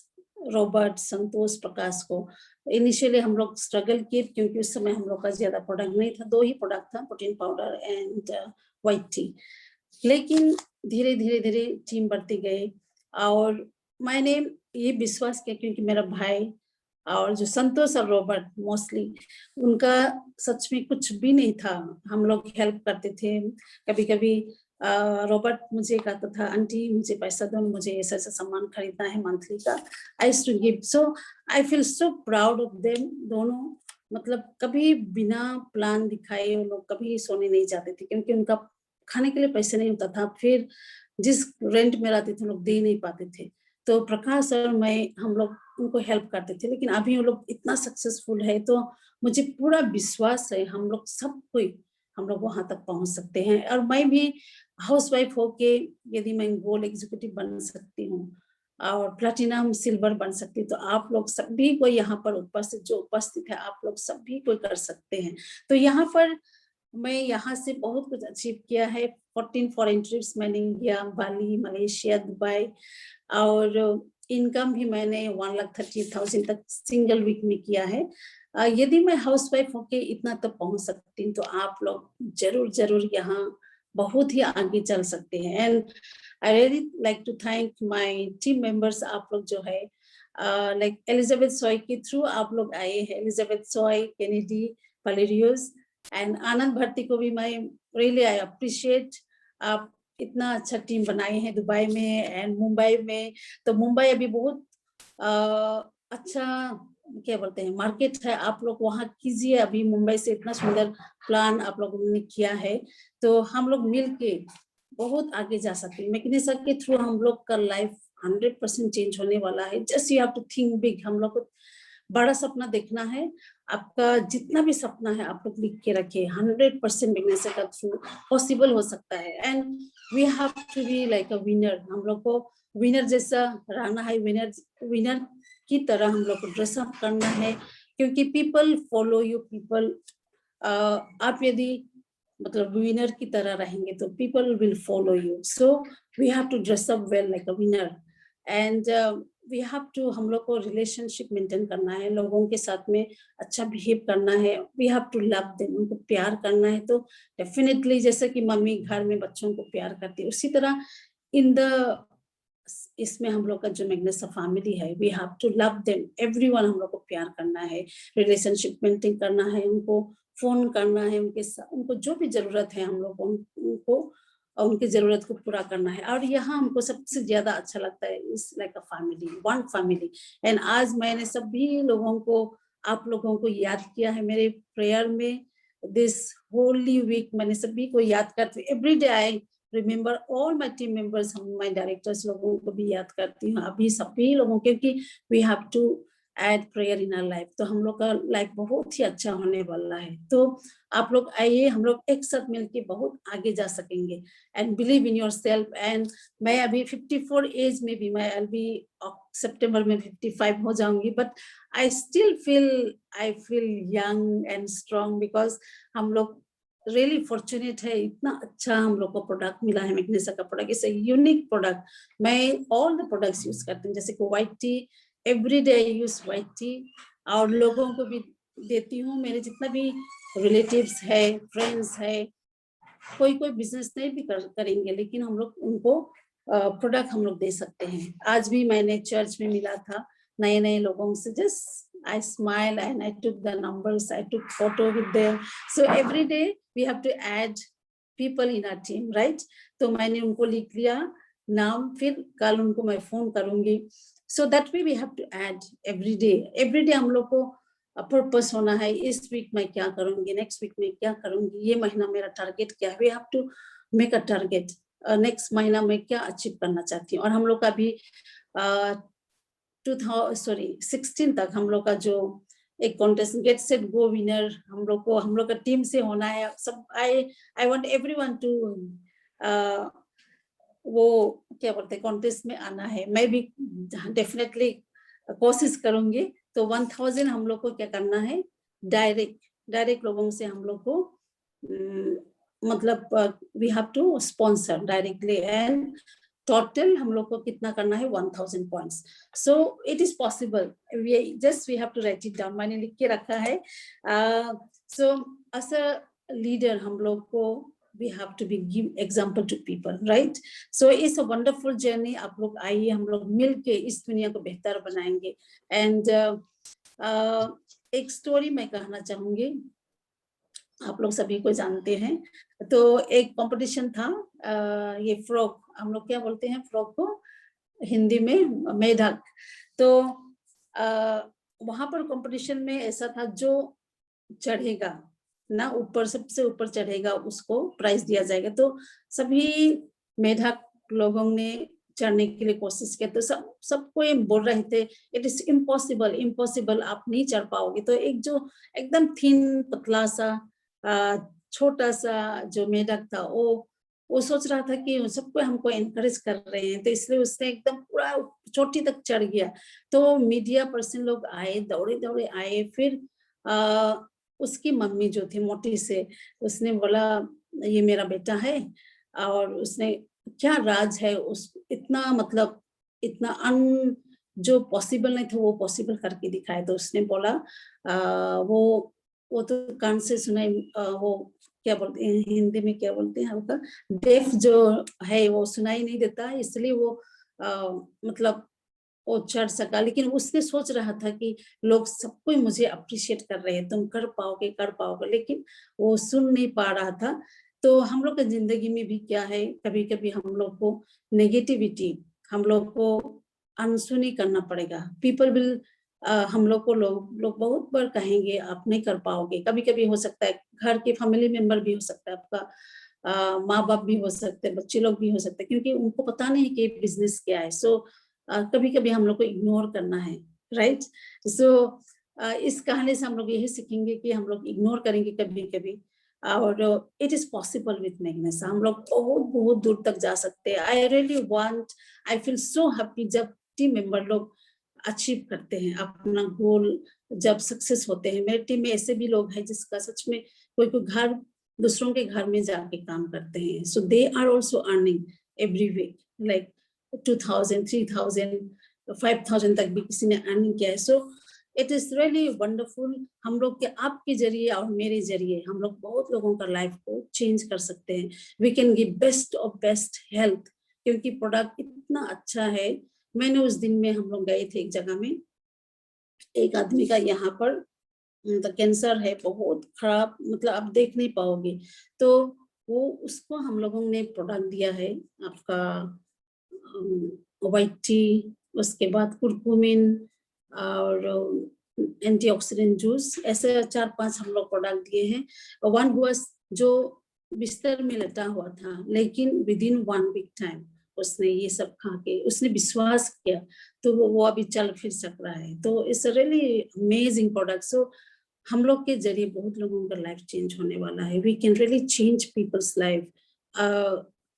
Robert, Santosh, Prakash को। इनिशियली हम लोग स्ट्रगल किए क्योंकि उस समय हम लोग का ज्यादा प्रोडक्ट नहीं था, 2 ही प्रोडक्ट था, protein powder and white T. लेकिन धीरे धीरे धीरे टीम बढ़ती गई, और मैंने ये विश्वास किया क्योंकि मेरा भाई और जो संतोष और रॉबर्ट मोस्टली उनका सच में कुछ भी नहीं था, हम लोग हेल्प करते थे। कभी कभी रॉबर्ट मुझे कहता था आंटी मुझे पैसा दो, मुझे ऐसा ऐसा सामान खरीदना है मंथली का, I used to give. So I feel so proud of them दोनों। मतलब कभी बिना प्लान दिखाए वो लोग कभी सोने नहीं जाते थे, क्योंकि उनका खाने के लिए पैसे नहीं होता था, फिर जिस रेंट में रहते थे लोग दे नहीं पाते थे। तो प्रकाश और मैं हम लोग उनको हेल्प करते थे, लेकिन अभी वो लोग इतना सक्सेसफुल है, तो मुझे पूरा विश्वास है हम लोग सब कोई हम लोग वहां तक पहुंच सकते हैं। और मैं भी हाउसवाइफ होके यदि मैं गोल्ड एग्जीक्यूटिव बन सकती हूँ और प्लैटिनम सिल्वर बन सकती हूँ, तो आप लोग सभी को यहाँ पर उपस्थित है, आप लोग सभी को कर सकते हैं। तो यहाँ पर मैं यहाँ से बहुत कुछ अचीव किया है। 14 फॉरेन ट्रिप्स मैंने किया, बाली, मलेशिया, दुबई, और इनकम भी मैंने 1,30,000 तक सिंगल वीक में किया है। यदि मैं हाउसवाइफ होके इतना तक पहुंच सकती हूँ, तो आप लोग जरूर जरूर यहाँ बहुत ही आगे चल सकते हैं। And I really like to thank my team members. आप लोग जो है लाइक एलिजाबेथ सॉय के थ्रू आप लोग आए हैं, Elizabeth Soy, Kennedy, Valerios and Anand Bhatti को भी मैं रियली आई अप्रिशिएट। आप इतना अच्छा टीम बनाए हैं दुबई में एंड मुंबई में। तो मुंबई अभी बहुत अच्छा क्या बोलते हैं मार्केट है, आप लोग वहाँ कीजिए। अभी मुंबई से इतना सुंदर प्लान आप लोगों ने किया है, तो हम लोग मिलके बहुत आगे जा सकते हैं। मैग्नेसा के थ्रू हम लोग का लाइफ 100% चेंज होने वाला है। Just you have to think big. हम लोग को बड़ा सपना देखना है। आपका जितना भी सपना है आप लोग लिख के रखिए, 100% मैग्नेसा का थ्रू पॉसिबल हो सकता है। And we have to be like a winner. हम लोग को विनर जैसा रहना है, विनर की तरह हम लोग को ड्रेसअप करना है, क्योंकि पीपल फॉलो यू। पीपल आप यदि मतलब विनर की तरह रहेंगे तो people will follow you. So we have to dress up well like a winner. And we have to, हम लोग को रिलेशनशिप मेंटेन करना है, लोगों के साथ में अच्छा बिहेव करना है, we have to love them, उनको प्यार करना है। तो डेफिनेटली जैसे कि मम्मी घर में बच्चों को प्यार करती है, उसी तरह इन द इसमें हम लोग का जो मैग्नेसा फैमिली है, we have to love them everyone, हम लोग को प्यार करना है, रिलेशनशिप मेंटेन करना है, उनको फोन करना है, उनके साथ उनको जो भी जरूरत है हम लोग उनको उनकी जरूरत को पूरा करना है। और यहाँ हमको सबसे ज्यादा अच्छा लगता है इस like a family, one family. And आज मैंने सभी लोगों को, आप लोगों को याद किया है मेरे प्रेयर में, दिस होली वीक मैंने सभी को याद करती हूँ। Every day I remember all my team members, हम माई डायरेक्टर्स लोगों को भी याद करती हूँ, अभी सभी लोगों, क्योंकि we have to add prayer in our life. तो हम लोग का लाइफ बहुत ही अच्छा होने वाला है। तो आप लोग आइए, हम लोग एक साथ मिलके बहुत आगे जा सकेंगे। And believe in your self. And मैं अभी 54 एज में भी, मैं अभी सितंबर में 55 हो जाऊंगी, but I still feel young and strong, because हम लोग रियली फॉर्चुनेट है, इतना अच्छा हम लोग को प्रोडक्ट मिला है। मैग्नेसा का product is a unique product. मैं ऑल द प्रोडक्ट्स यूज करती हूँ, जैसे कि white T, every day I use white T, और लोगों को भी देती हूँ। मेरे जितना भी रिलेटिव्स है, फ्रेंड्स है, कोई बिजनेस नहीं भी करेंगे, लेकिन हम लोग उनको प्रोडक्ट हम लोग दे सकते हैं। आज भी मैंने चर्च में मिला था नए लोगों से, just I smile and I took the numbers, I took photo with them. So every day we have to add people in our team, right? तो मैंने उनको लिख लिया नाम, फिर कल उनको मैं फोन करूंगी। So that way we have to add every day हम लोग को पर्पस होना है, इस वीक में क्या करूंगी, नेक्स्ट वीक में क्या करूंगी, ये महीना मेरा टारगेट क्या है। We have to make a target, next महीना में क्या अचीव करना चाहती हूँ। और हम लोग का भी 16 तक हम लोग का जो एक contest get set go winner हम लोग का टीम से होना है। सब आई वांट एवरीवन टू वो क्या बोलते हैं, कॉन्टेस्ट में आना है। मैं भी डेफिनेटली कोशिश करूंगी। तो 1000 हम लोग को क्या करना है, डायरेक्ट लोगों से हम लोग को मतलब we have to sponsor directly, and total हम लोग को कितना करना है, 1000 points. So it is possible, we have to write it down, मैंने लिख के रखा है। सो एज अ लीडर हम लोग को we have to be give example to people, right? So it's a wonderful journey। आप लोग आइए, हम लोग मिलके इस दुनिया को बेहतर बनाएंगे। एंड एक स्टोरी मैं कहना चाहूंगी, आप लोग सभी को जानते हैं। तो एक कंपटीशन था, ये फ्रॉक, हम लोग क्या बोलते हैं फ्रॉक को हिंदी में, मेढक। तो वहां पर कंपटीशन में ऐसा था, जो चढ़ेगा ना ऊपर, सबसे ऊपर चढ़ेगा, उसको प्राइज दिया जाएगा। तो सभी मेढक लोगों ने चढ़ने के लिए कोशिश किया। तो सबको ये बोल रहे थे इट इज इम्पॉसिबल, आप नहीं चढ़ पाओगे। तो एक जो एकदम थिन पतला सा छोटा सा जो मेढक था, वो सोच रहा था कि सबको हमको एनकरेज कर रहे हैं, तो इसलिए उसने एकदम पूरा चोटी तक चढ़ गया। तो मीडिया पर्सन लोग आए, दौड़े आए। फिर उसकी मम्मी जो थी मोटी से, उसने बोला ये मेरा बेटा है, और उसने क्या राज है, उस इतना मतलब इतना जो पॉसिबल नहीं था वो पॉसिबल करके दिखाया। तो उसने बोला वो तो कान से सुनाई, वो क्या बोलते हैं हिंदी में, क्या बोलते हैं आपका, डेफ जो है वो सुनाई नहीं देता, इसलिए वो मतलब वो चढ़ सका। लेकिन उसने सोच रहा था कि लोग सबको मुझे अप्रिशिएट कर रहे हैं, तुम कर पाओगे, लेकिन वो सुन नहीं पा रहा था। तो हम लोग की जिंदगी में भी क्या है, कभी कभी हम लोग को नेगेटिविटी, हम लोग को अनसुनी करना पड़ेगा। पीपल विल हम लोग को लोग बहुत बार कहेंगे आप नहीं कर पाओगे। कभी कभी हो सकता है घर के फैमिली मेंबर भी हो सकता है, आपका माँ बाप भी हो सकते हैं, बच्चे लोग भी हो सकते हैं, क्योंकि उनको पता नहीं कि बिजनेस क्या है। सो कभी कभी हम लोग को इग्नोर करना है, राइट? सो इस कहानी से हम लोग यही सीखेंगे कि हम लोग इग्नोर करेंगे कभी कभी, और इट इज पॉसिबल विथ मैग्नेसा। हम लोग बहुत दूर तक जा सकते हैं। आई फील सो हैप्पी जब टीम मेंबर लोग अचीव करते हैं अपना गोल, जब सक्सेस होते हैं। मेरे टीम में ऐसे भी लोग हैं जिसका सच में कोई घर, दूसरों के घर में जाके काम करते हैं। So they are also earning every week, like 2000, 3000, 5000 तक भी किसी ने अर्निंग किया है. सो इट इज रियली वंडरफुल. हम लोग के आपके जरिए और मेरे जरिए हम लोग बहुत लोगों का लाइफ को चेंज कर सकते हैं. We can give best of best health, क्योंकि प्रोडक्ट इतना अच्छा है. मैंने उस दिन में हम लोग गए थे एक जगह में, एक आदमी का यहाँ पर मतलब कैंसर है, बहुत खराब, मतलब आप देख नहीं पाओगे. तो वो उसको हम लोगों ने प्रोडक्ट दिया है आपका व्हाइट टी, उसके बाद कुरकुमिन और एंटीऑक्सीडेंट जूस, ऐसे 4-5 हम लोग प्रोडक्ट दिए हैं. वन हुआ जो बिस्तर में लेटा हुआ था, लेकिन विद इन 1 वीक टाइम उसने ये सब खा के उसने विश्वास किया, तो वो अभी चल फिर सक रहा है. तो इट्स रियली अमेजिंग प्रोडक्ट. सो हम लोग के जरिए बहुत लोगों का लाइफ चेंज होने वाला है. We can really change people's life.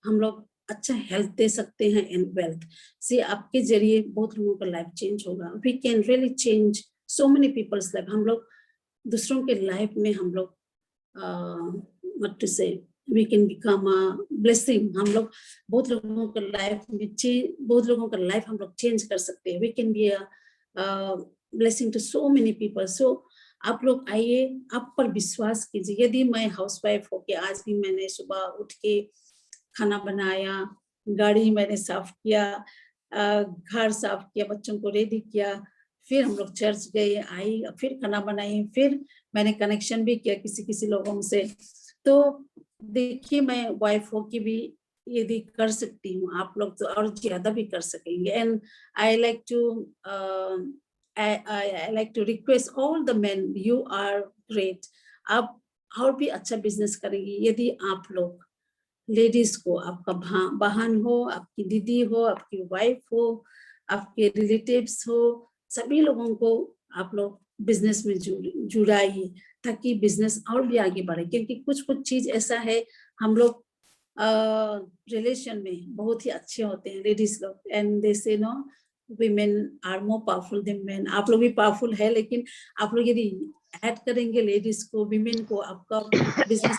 हम लोग अच्छा हेल्थ दे सकते हैं एंड वेल्थ से आपके जरिए बहुत लोगों का लाइफ चेंज होगा. We can really change so many people's life. हम लोग दूसरों के लाइफ में हम लोग what to say we can become a blessing. हम लोग बहुत लोगों का लाइफ में बहुत लोगों का लाइफ हम लोग चेंज कर सकते हैं. We can be a blessing to so many people. So आप लोग आइए, आप पर विश्वास कीजिए. यदि मैं हाउसवाइफ होके आज भी मैंने सुबह उठ के खाना बनाया, गाड़ी मैंने साफ किया, घर साफ किया, बच्चों को रेडी किया, फिर हम लोग चर्च गए, आई, फिर खाना बनाई, फिर मैंने कनेक्शन भी किया किसी लोगों से. तो देखिए मैं वाइफ होके भी यदि कर सकती हूँ, आप लोग तो और ज्यादा भी कर सकेंगे. And I like to I like to request all the men, you are great. आप और भी अच्छा बिजनेस करेंगे यदि आप लोग लेडीज को, आपका बहन हो, आपकी दीदी हो, आपकी वाइफ हो, आपके रिलेटिव्स हो, सभी लोगों को आप लोग बिजनेस में जुड़ाइए, ताकि बिजनेस और भी आगे बढ़े. क्योंकि कुछ चीज ऐसा है, हम लोग रिलेशन में बहुत ही अच्छे होते हैं लेडीज लोग, एंड दे से no women are more powerful than men. आप लोग भी पावरफुल है, लेकिन आप लोग यदि ऐड करेंगे लेडीज को, विमेन को, आपका बिजनेस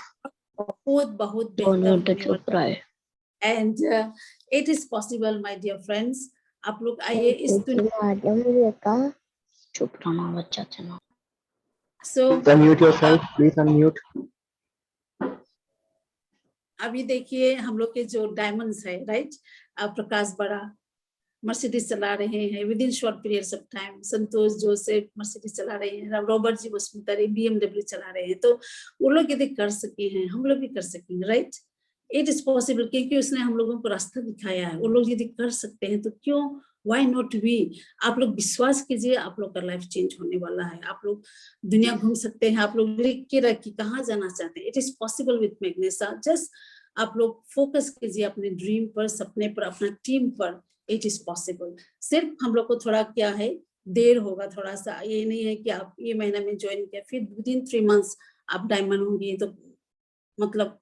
बहुत बेहतर होने वाला है. And it is possible my dear friends. आप लोग आइए इस दुनिया. चुप रहना बच्चा चना. सो unmute yourself, please unmute. अभी देखिए हम लोग के जो डायमंड्स है, राइट, प्रकाश बड़ा मर्सिडीज चला रहे हैं with in short periods of time. Santosh Joseph Mercedes चला रहे हैं. रॉबर्ट जी वसुंधरा BMW चला रहे हैं. तो वो लोग यदि कर सके हैं, हम लोग भी कर सकेंगे, राइट. इट इज पॉसिबल, क्योंकि उसने हम लोगों को रास्ता दिखाया है. वो लोग यदि कर सकते हैं तो क्यों, व्हाई नॉट वी. आप लोग विश्वास कीजिए, आप लोग का लाइफ चेंज होने वाला है. आप लोग दुनिया घूम सकते हैं. आप लोग लिख के रखिए कहाँ जाना चाहते हैं. It is possible with Magnesa. Just आप लोग फोकस कीजिए अपने ड्रीम पर, सपने पर, अपना टीम पर. It is possible. सिर्फ हम लोग को थोड़ा क्या है, देर होगा थोड़ा सा. ये नहीं है कि आप ये महीना में ज्वाइन किया फिर विद इन 3 मंथ्स आप डायमंड होंगे. तो मतलब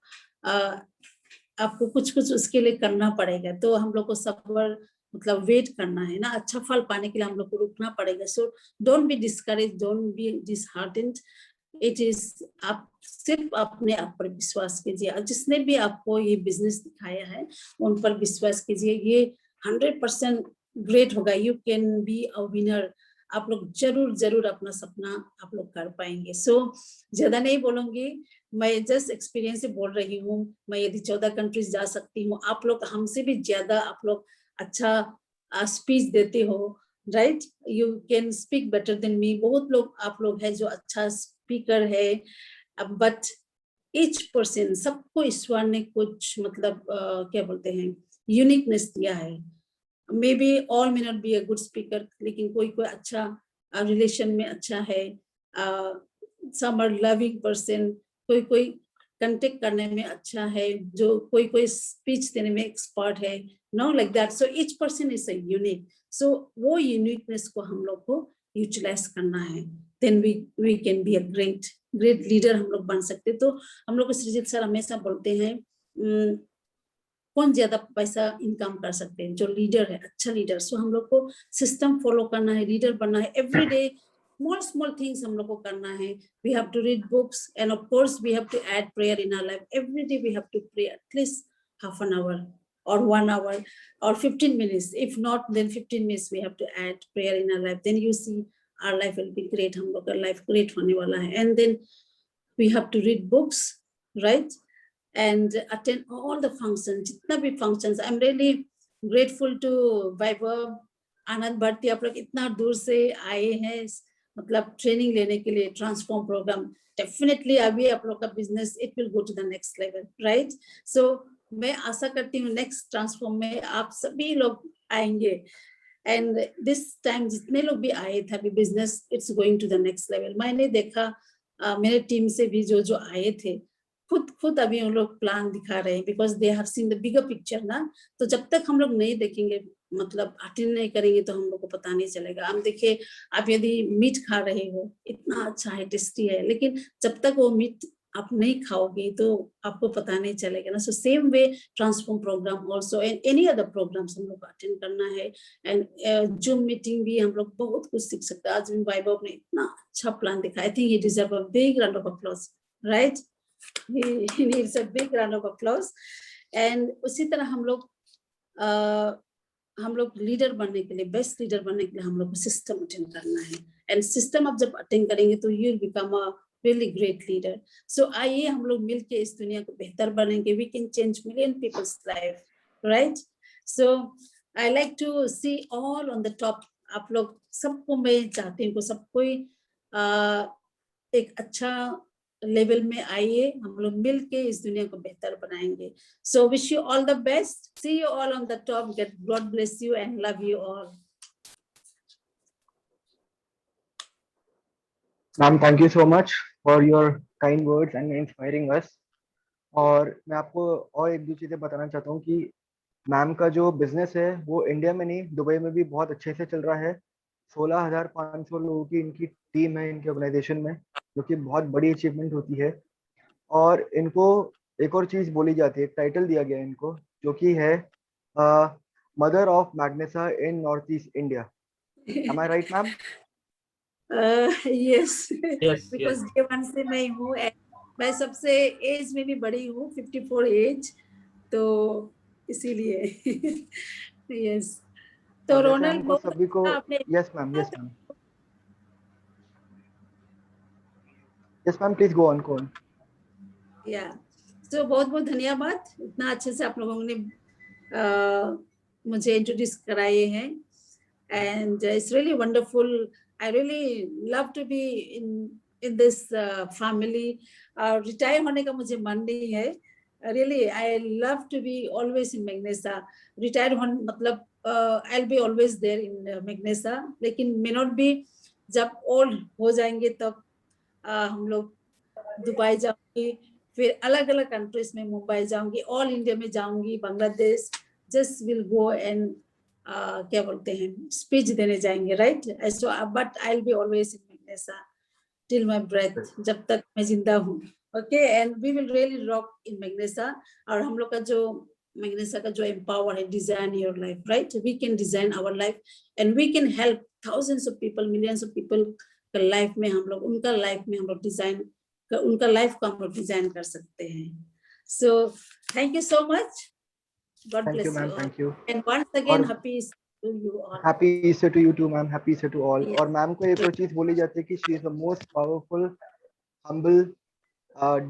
आपको कुछ उसके लिए करना पड़ेगा. तो हम लोग को सब्र, मतलब वेट करना है ना. अच्छा फल पाने के लिए हम लोग को रुकना पड़ेगा. So don't be discourage, don't be disheartened. It is, आप सिर्फ अपने आप पर विश्वास कीजिए. और जिसने भी आपको ये बिजनेस दिखाया है उन पर विश्वास कीजिए. ये 100% ग्रेट होगा. You can be a winner. आप लोग जरूर अपना सपना आप लोग कर पाएंगे. सो ज्यादा नहीं बोलूंगी, मैं जस्ट एक्सपीरियंस से बोल रही हूँ. मैं यदि 14 कंट्रीज जा सकती हूँ, आप लोग हमसे भी ज्यादा आप लोग अच्छा स्पीच देते हो, right. You can speak better than me. बहुत लोग आप लोग है जो अच्छा स्पीकर है, बट ईच पर्सन, सबको ईश्वर ने कुछ मतलब क्या बोलते हैं, यूनिकनेस दिया है. May be all may not be a good speaker, लेकिन कोई अच्छा रिलेशन में अच्छा है. सम आर लविंग पर्सन, कोई कंटेक्ट करने में अच्छा है, जो कोई स्पीच देने में एक्सपर्ट है. No like that. So each person is a unique. So वो यूनिकनेस को हम लोग को यूटिलाइज करना है. Then we can be a great leader हम लोग बन सकते. तो हम लोग को सृजित सर हमेशा बोलते हैं कौन ज्यादा पैसा इनकम कर सकते हैं, जो लीडर है, अच्छा लीडर. सो हम लोग को सिस्टम फॉलो करना है, लीडर बनना है. एवरी डे small things हम लोग को करना है. We have to read books, and of course we have to add prayer in our life. Every day we have to pray at least half an hour. or 1 hour or 15 minutes. If not, then 15 minutes we have to add prayer in our life. Then you see our life will be great. हम लोग का life great होने वाला है. And then we have to read books, right? And attend all the functions. जितना भी functions. I'm really grateful to Vaibhav, आनंद भारती, आप लोग इतना दूर से आए हैं, मतलब ट्रेनिंग लेने के लिए ट्रांसफॉर्म प्रोग्राम. डेफिनेटली अभी आप लोग का business it will go to the next level, right? So मैं आशा करती हूँ नेक्स्ट ट्रांसफॉर्म में आप सभी लोग आएंगे. एंड दिस टाइम जितने लोग भी आए थे अभी business it's going to the next level. मैंने देखा मेरे टीम से भी जो आए थे खुद अभी उन लोग प्लान दिखा रहे हैं, because they have seen the bigger picture ना. तो जब तक हम लोग नहीं देखेंगे, मतलब अटेंड नहीं करेंगे, तो हम लोग को पता नहीं चलेगा. हम देखिए, आप यदि मीट खा रहे हो, इतना अच्छा है, टेस्टी है, लेकिन जब तक वो मीट आप नहीं खाओगे तो आपको पता नहीं चलेगा ना. So same way transform program also and any other programs हम लोग को अटेंड करना है. एंड जूम मीटिंग भी हम लोग बहुत कुछ सीख सकते हैं. आज वैभव ने इतना अच्छा प्लान दिखा. I think he deserve a big round of applause, right? He needs a big round of applause. And उसी तरह हम लोग लीडर बनने के लिए, बेस्ट लीडर बनने के लिए हम लोग को सिस्टम अटेंड करना है. एंड सिस्टम आप जब अटेंड करेंगे तो you will become a really great leader. So आइए हम लोग मिलके इस दुनिया को बेहतर बनेंगे. We can change million peoples life, right? So I like to see all on the top. आप लोग सबको मैं चाहती हूँ, सबको एक अच्छा लेवल में आइए, हम लोग मिलके इस दुनिया को बेहतर बनाएंगे. So wish you all the best. See you all on the top. God bless you and love you all. Ma'am, thank you so much for your kind words and inspiring us. और मैं आपको और एक दो चीज़ें बताना चाहता हूँ कि मैम का जो बिजनेस है वो इंडिया में नहीं, दुबई में भी बहुत अच्छे से चल रहा है. 16,500 लोगों की इनकी टीम है इनके ऑर्गेनाइजेशन में, जो कि बहुत बड़ी अचीवमेंट होती है. और इनको एक और चीज़ बोली जाती है, एक टाइटल दिया गया है इनको, जो कि है mother of Magnesa in north east India. Am I right ma'am? Yes, Yes, because yes. J1 से मैं हूँ. मैं सबसे एज में भी बड़ी हूँ, 54 एज, तो इसीलिए. यस. तो रोनल हमको सभी को, आपने yes ma'am, yes ma'am, yes ma'am, please go on. या तो बहुत बहुत धन्यवाद. इतना अच्छे से आप लोगों ने मुझे इंट्रोड्यूस कराए हैं. And it's really wonderful. I really love to be in this family. Retire होने का मुझे मन नहीं है. Really I love to be always in Magnesa. Retire होने मतलब I will be always there in Magnesa. लेकिन मे नॉट बी, जब ओल्ड हो जाएंगे तब हम लोग दुबई जाऊंगी, फिर अलग अलग कंट्रीज में, मुंबई जाऊंगी, ऑल इंडिया में जाऊंगी, Bangladesh. Just will go and क्या बोलते हैं, स्पीच देने जाएंगे, right? But I will be always in Magnesa till my breath, जब तक मैं जिंदा हूँ. Okay. And we will really rock in Magnesa. और हम लोग का जो मैग्नेसा का जो एम्पावर है, design your life, right? We can design our life and we can help thousands of people, millions of people का लाइफ में हम लोग, उनका लाइफ में हम लोग डिजाइन, उनका लाइफ को हम लोग डिजाइन कर सकते हैं. So thank you so much. God thank bless you you ma'am, all. Thank you. And once again और happy to you all. Happy Easter to you too ma'am, happy Easter to all. Yes. और मैम को एक और चीज बोली जाती है कि she is the most powerful, humble,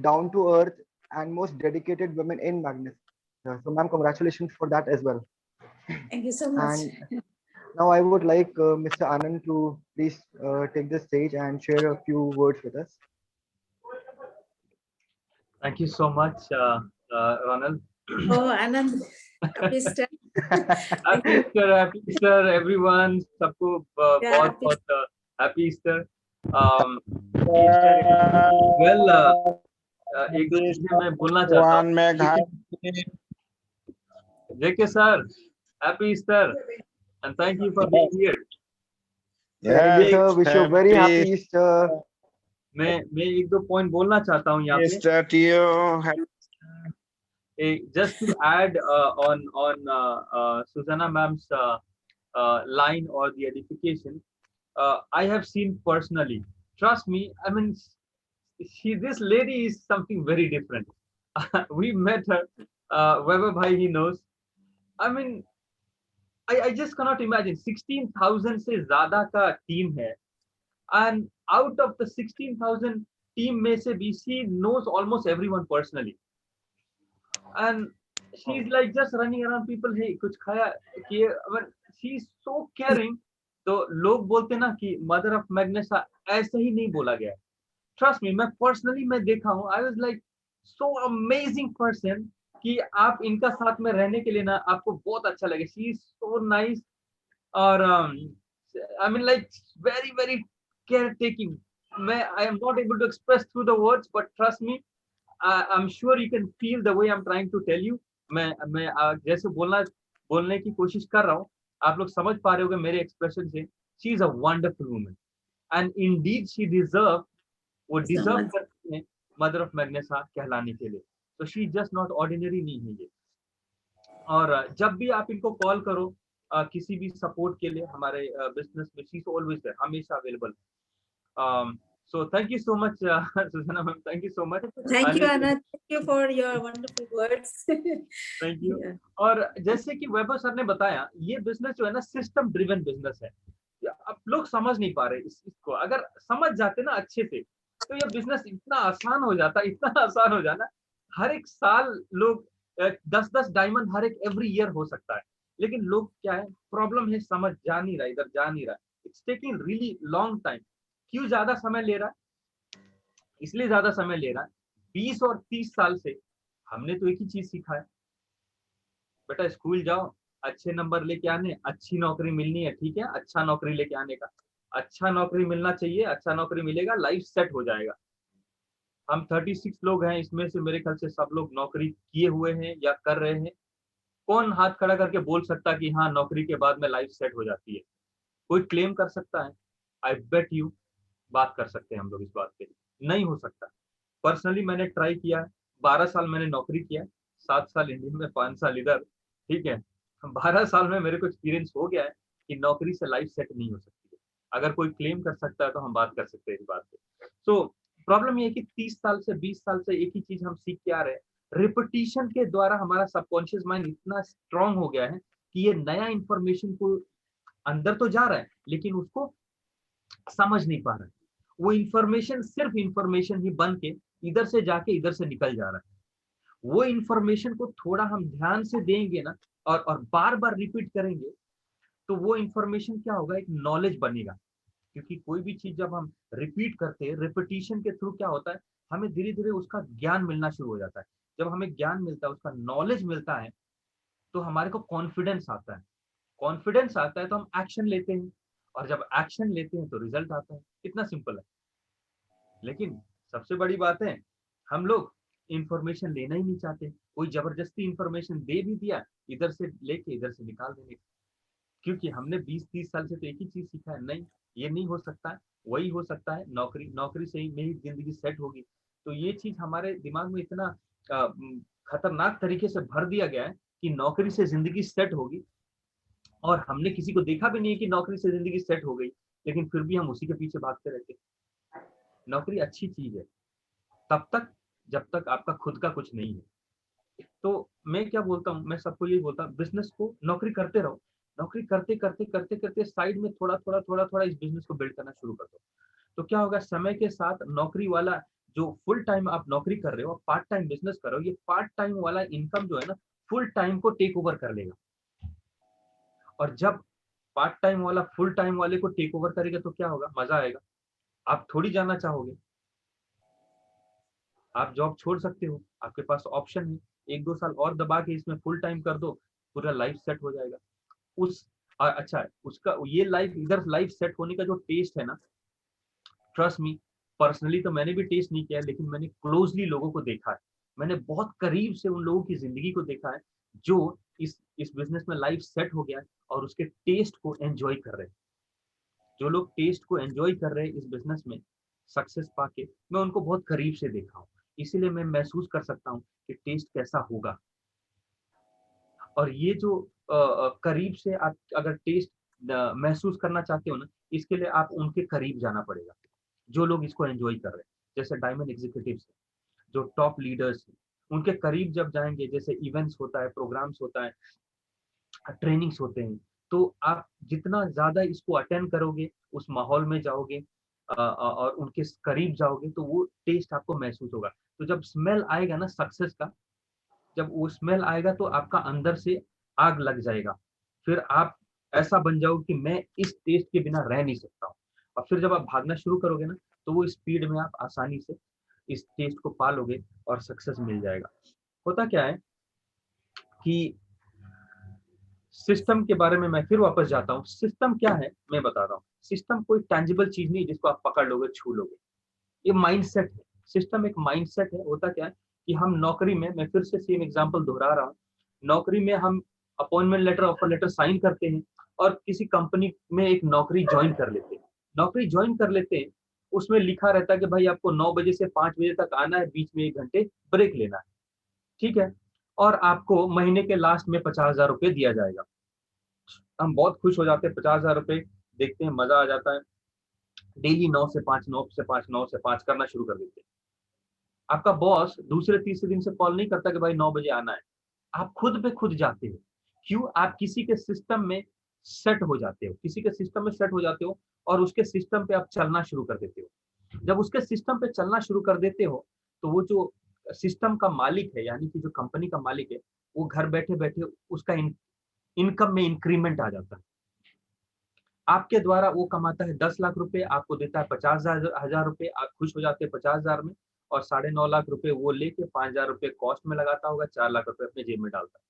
down to earth and most dedicated women in Magnus. So ma'am, congratulations for that as well. Thank you so much. And now I would like Mr. Anand to please take the stage and share a few words with us. Thank you so much, Ronald. Oh, Anand, happy Easter. Happy Easter, everyone. सबको बहुत बहुत happy Easter. Well, एक दो चीजें मैं बोलना चाहता हूँ. JK sir, happy Easter and thank you for being here. Thank you sir, wish you a very happy Easter. मैं एक दो पॉइंट बोलना चाहता हूँ यहाँ पे. Easter to you. Just to add on Susanna ma'am's line or the edification, I have seen personally. Trust me, I mean, this lady is something very different. We met her. Weber bhai, he knows. I mean, I just cannot imagine 16,000 से ज्यादा का टीम है, and out of the 16,000 team में से भी she knows almost everyone personally, and she's like just running around people, hey कुछ खाया कि, I mean, she's so caring. तो लोग बोलते ना कि मदर ऑफ मैग्नेसा, ऐसे ही नहीं बोला गया. ट्रस्ट मी, मैं पर्सनली मैं देखा हूँ. I was like so amazing person कि आप इनका साथ में रहने के लिए ना आपको बहुत अच्छा लगे. शी इज सो नाइस, और I mean like very very caretaking. मैं I am not able to express through the words, but trust me, I am sure you can feel the way I am trying to tell you. मैं जैसे बोलने की कोशिश कर रहा हूँ, आप लोग समझ पा रहे होगे मेरे एक्सप्रेशन से. She is a wonderful woman, and Indeed she deserve, वो डिजर्व करती हैं मदर ऑफ मैग्नेसा कहलाने के लिए. तो शी जस्ट नॉट ऑर्डिनरी नहीं है ये. और जब भी आप इनको कॉल करो किसी भी सपोर्ट के लिए हमारे बिजनेस में, शी इज ऑलवेज देयर, हमेशा available. So thank you so much Sujana ma'am, thank you so much. Thank you, Anna. Thank you for your wonderful words. Thank you. Yeah. और जैसे कि वैभव सर ने बताया, ये बिजनेस जो है ना सिस्टम ड्रिवन बिजनेस है. अब लोग समझ नहीं पा रहे इसको. अगर समझ जाते ना अच्छे से, तो ये बिजनेस इतना आसान हो जाता, इतना आसान हो जाना. हर एक साल लोग 10-10 डायमंड हर एक एवरी ईयर हो सकता है. लेकिन लोग क्या है, प्रॉब्लम है, समझ जा नहीं रहा, इधर जा नहीं रहा. It's taking really long time. क्यों ज्यादा समय ले रहा है? इसलिए ज्यादा समय ले रहा है, 20 और 30 साल से हमने तो एक ही चीज सीखा है, बेटा स्कूल जाओ, अच्छे नंबर लेके आने, अच्छी नौकरी मिलनी है, ठीक है, अच्छा नौकरी लेके आने का. अच्छा नौकरी मिलना चाहिए, अच्छा नौकरी मिलेगा, लाइफ सेट हो जाएगा. हम 36 लोग हैं, इसमें से मेरे ख्याल से सब लोग नौकरी किए हुए हैं या कर रहे हैं. कौन हाथ खड़ा करके बोल सकता कि हाँ नौकरी के बाद में लाइफ सेट हो जाती है? कोई क्लेम कर सकता है? आई बेट यू बात कर सकते हैं हम लोग इस बात पे. नहीं हो सकता. पर्सनली मैंने ट्राई किया है, 12 साल मैंने नौकरी किया है, 7 साल इंडिया में, 5 साल इधर, ठीक है. 12 साल में मेरे को एक्सपीरियंस हो गया है कि नौकरी से लाइफ सेट नहीं हो सकती है. अगर कोई क्लेम कर सकता है तो हम बात कर सकते हैं इस बात पे. तो प्रॉब्लम ये है कि 30 साल से 20 साल से एक ही चीज हम सीख के आ रहे हैं. रिपीटिशन के द्वारा हमारा सबकॉन्शियस माइंड इतना स्ट्रांग हो गया है कि ये नया इंफॉर्मेशन को अंदर तो जा रहा है, लेकिन उसको समझ नहीं पा रहा है. वो इंफॉर्मेशन सिर्फ इंफॉर्मेशन ही बन के इधर से जाके इधर से निकल जा रहा है. वो इंफॉर्मेशन को थोड़ा हम ध्यान से देंगे ना, और बार बार रिपीट करेंगे, तो वो इंफॉर्मेशन क्या होगा, एक नॉलेज बनेगा. क्योंकि कोई भी चीज जब हम रिपीट करते हैं, रिपीटिशन के थ्रू क्या होता है, हमें धीरे धीरे उसका ज्ञान मिलना शुरू हो जाता है. जब हमें ज्ञान मिलता है, उसका नॉलेज मिलता है, तो हमारे को कॉन्फिडेंस आता है. कॉन्फिडेंस आता है तो हम एक्शन लेते हैं, और जब एक्शन लेते हैं तो रिजल्ट आता है. इतना सिंपल है. लेकिन सबसे बड़ी बात है, हम लोग इंफॉर्मेशन लेना ही नहीं चाहते. कोई जबरदस्ती इंफॉर्मेशन दे भी दिया, इधर से लेके इधर से निकाल देंगे. क्योंकि हमने 20-30 साल से तो एक ही चीज सीखा है, नहीं ये नहीं हो सकता है, वही हो सकता है, नौकरी, नौकरी से ही मेरी जिंदगी सेट होगी. तो ये चीज हमारे दिमाग में इतना खतरनाक तरीके से भर दिया गया है कि नौकरी से जिंदगी सेट होगी, और हमने किसी को देखा भी नहीं है कि नौकरी से जिंदगी सेट हो गई, लेकिन फिर भी हम उसी के पीछे भागते रहते हैं. नौकरी अच्छी चीज है तब तक जब तक आपका खुद का कुछ नहीं है. तो मैं क्या बोलता हूँ, मैं सबको यही बोलता हूँ, बिजनेस को नौकरी करते रहो. नौकरी करते करते करते करते साइड में थोड़ा थोड़ा थोड़ा थोड़ा इस बिजनेस को बिल्ड करना शुरू कर दो. तो क्या होगा, समय के साथ नौकरी वाला जो फुल टाइम आप नौकरी कर रहे हो, पार्ट टाइम बिजनेस कर रहे हो, ये पार्ट टाइम वाला इनकम जो है ना, फुल टाइम को टेक ओवर कर लेगा. और जब पार्ट टाइम वाला फुल टाइम वाले को टेक ओवर करेगा तो क्या होगा, मजा आएगा. आप थोड़ी जाना चाहोगे, आप जॉब छोड़ सकते हो, आपके पास ऑप्शन है. 1-2 साल और दबा के इसमें फुल टाइम कर दो, पूरा लाइफ सेट हो जाएगा. उस अच्छा है उसका, ये लाइफ, इधर लाइफ सेट होने का जो टेस्ट है ना, ट्रस्ट मी, पर्सनली तो मैंने भी टेस्ट नहीं किया है, लेकिन मैंने क्लोजली लोगों को देखा है. मैंने बहुत करीब से उन लोगों की जिंदगी को देखा है जो इस बिजनेस में लाइफ सेट हो गया है और उसके टेस्ट को एंजॉय कर रहे हैं. जो लोग टेस्ट को एंजॉय कर रहे हैं इस बिजनेस में सक्सेस पाके, मैं उनको बहुत करीब से देखा हूँ. इसीलिए मैं महसूस कर सकता हूँ कि टेस्ट कैसा होगा. और ये जो करीब से आप अगर टेस्ट महसूस करना चाहते हो ना, इसके लिए आप उनके करीब जाना पड़ेगा, जो लोग इसको एंजॉय कर रहे हैं. जैसे डायमंड एग्जीक्यूटिव्स, जो टॉप लीडर्स हैं, उनके करीब जब जाएंगे, जैसे इवेंट्स होता है, प्रोग्राम्स होता है, ट्रेनिंग्स होते हैं। तो आप जितना ज्यादा इसको अटेंड करोगे, उस माहौल में जाओगे और उनके करीब जाओगे, तो वो टेस्ट आपको महसूस होगा। तो जब स्मेल आएगा ना सक्सेस का, जब वो स्मेल आएगा तो आपका अंदर से आग लग जाएगा। फिर आप ऐसा बन जाओगे कि मैं इस टेस्ट के बिना रह नहीं सकता हूँ। और फिर जब आप भागना शुरू करोगे ना, तो वो स्पीड में आप आसानी से इस टेस्ट को पालोगे और सक्सेस मिल जाएगा। होता क्या है कि सिस्टम के बारे में मैं फिर वापस जाता हूँ। सिस्टम क्या है मैं बता रहा हूँ। सिस्टम कोई टैंजिबल चीज नहीं जिसको आप पकड़ लोगे, छू लोगे। ये माइंडसेट है। सिस्टम एक माइंडसेट है। होता क्या है कि हम नौकरी में, मैं फिर से सेम एग्जांपल दोहरा रहा हूँ, नौकरी में हम appointment letter, offer letter sign करते हैं और किसी कंपनी में एक नौकरी ज्वाइन कर लेते हैं। नौकरी ज्वाइन कर लेते हैं, उसमें लिखा रहता है कि भाई आपको 9 बजे से 5 बजे तक आना है, बीच में 1 घंटे ब्रेक लेना है, ठीक है, और आपको महीने के लास्ट में 50,000 रुपये दिया जाएगा। हम बहुत खुश हो जाते हैं, 50,000 रुपये देखते हैं, मजा आ जाता है। डेली 9 से 5, 9 से 5, 9 से 5 करना शुरू कर देते हैं। आपका बॉस दूसरे तीसरे दिन से कॉल नहीं करता कि भाई 9 बजे आना है। आप खुद पे खुद जाते हो। क्यों? आप किसी के सिस्टम में सेट हो जाते हो, किसी के सिस्टम में सेट हो जाते हो और उसके सिस्टम पे आप चलना शुरू कर देते हो। जब उसके सिस्टम पे चलना शुरू कर देते हो, तो वो जो सिस्टम का मालिक है, यानी कि जो कंपनी का मालिक है, वो घर बैठे बैठे उसका इनकम में इंक्रीमेंट आ जाता है। आपके द्वारा वो कमाता है 10 लाख रुपए, आपको देता है 50,000 रुपए, आप खुश हो जाते हैं 50,000 में, और 9.5 लाख रुपए वो लेके 5,000 रुपए कॉस्ट में लगाता होगा, 4 लाख रुपए अपने जेब में डालता है।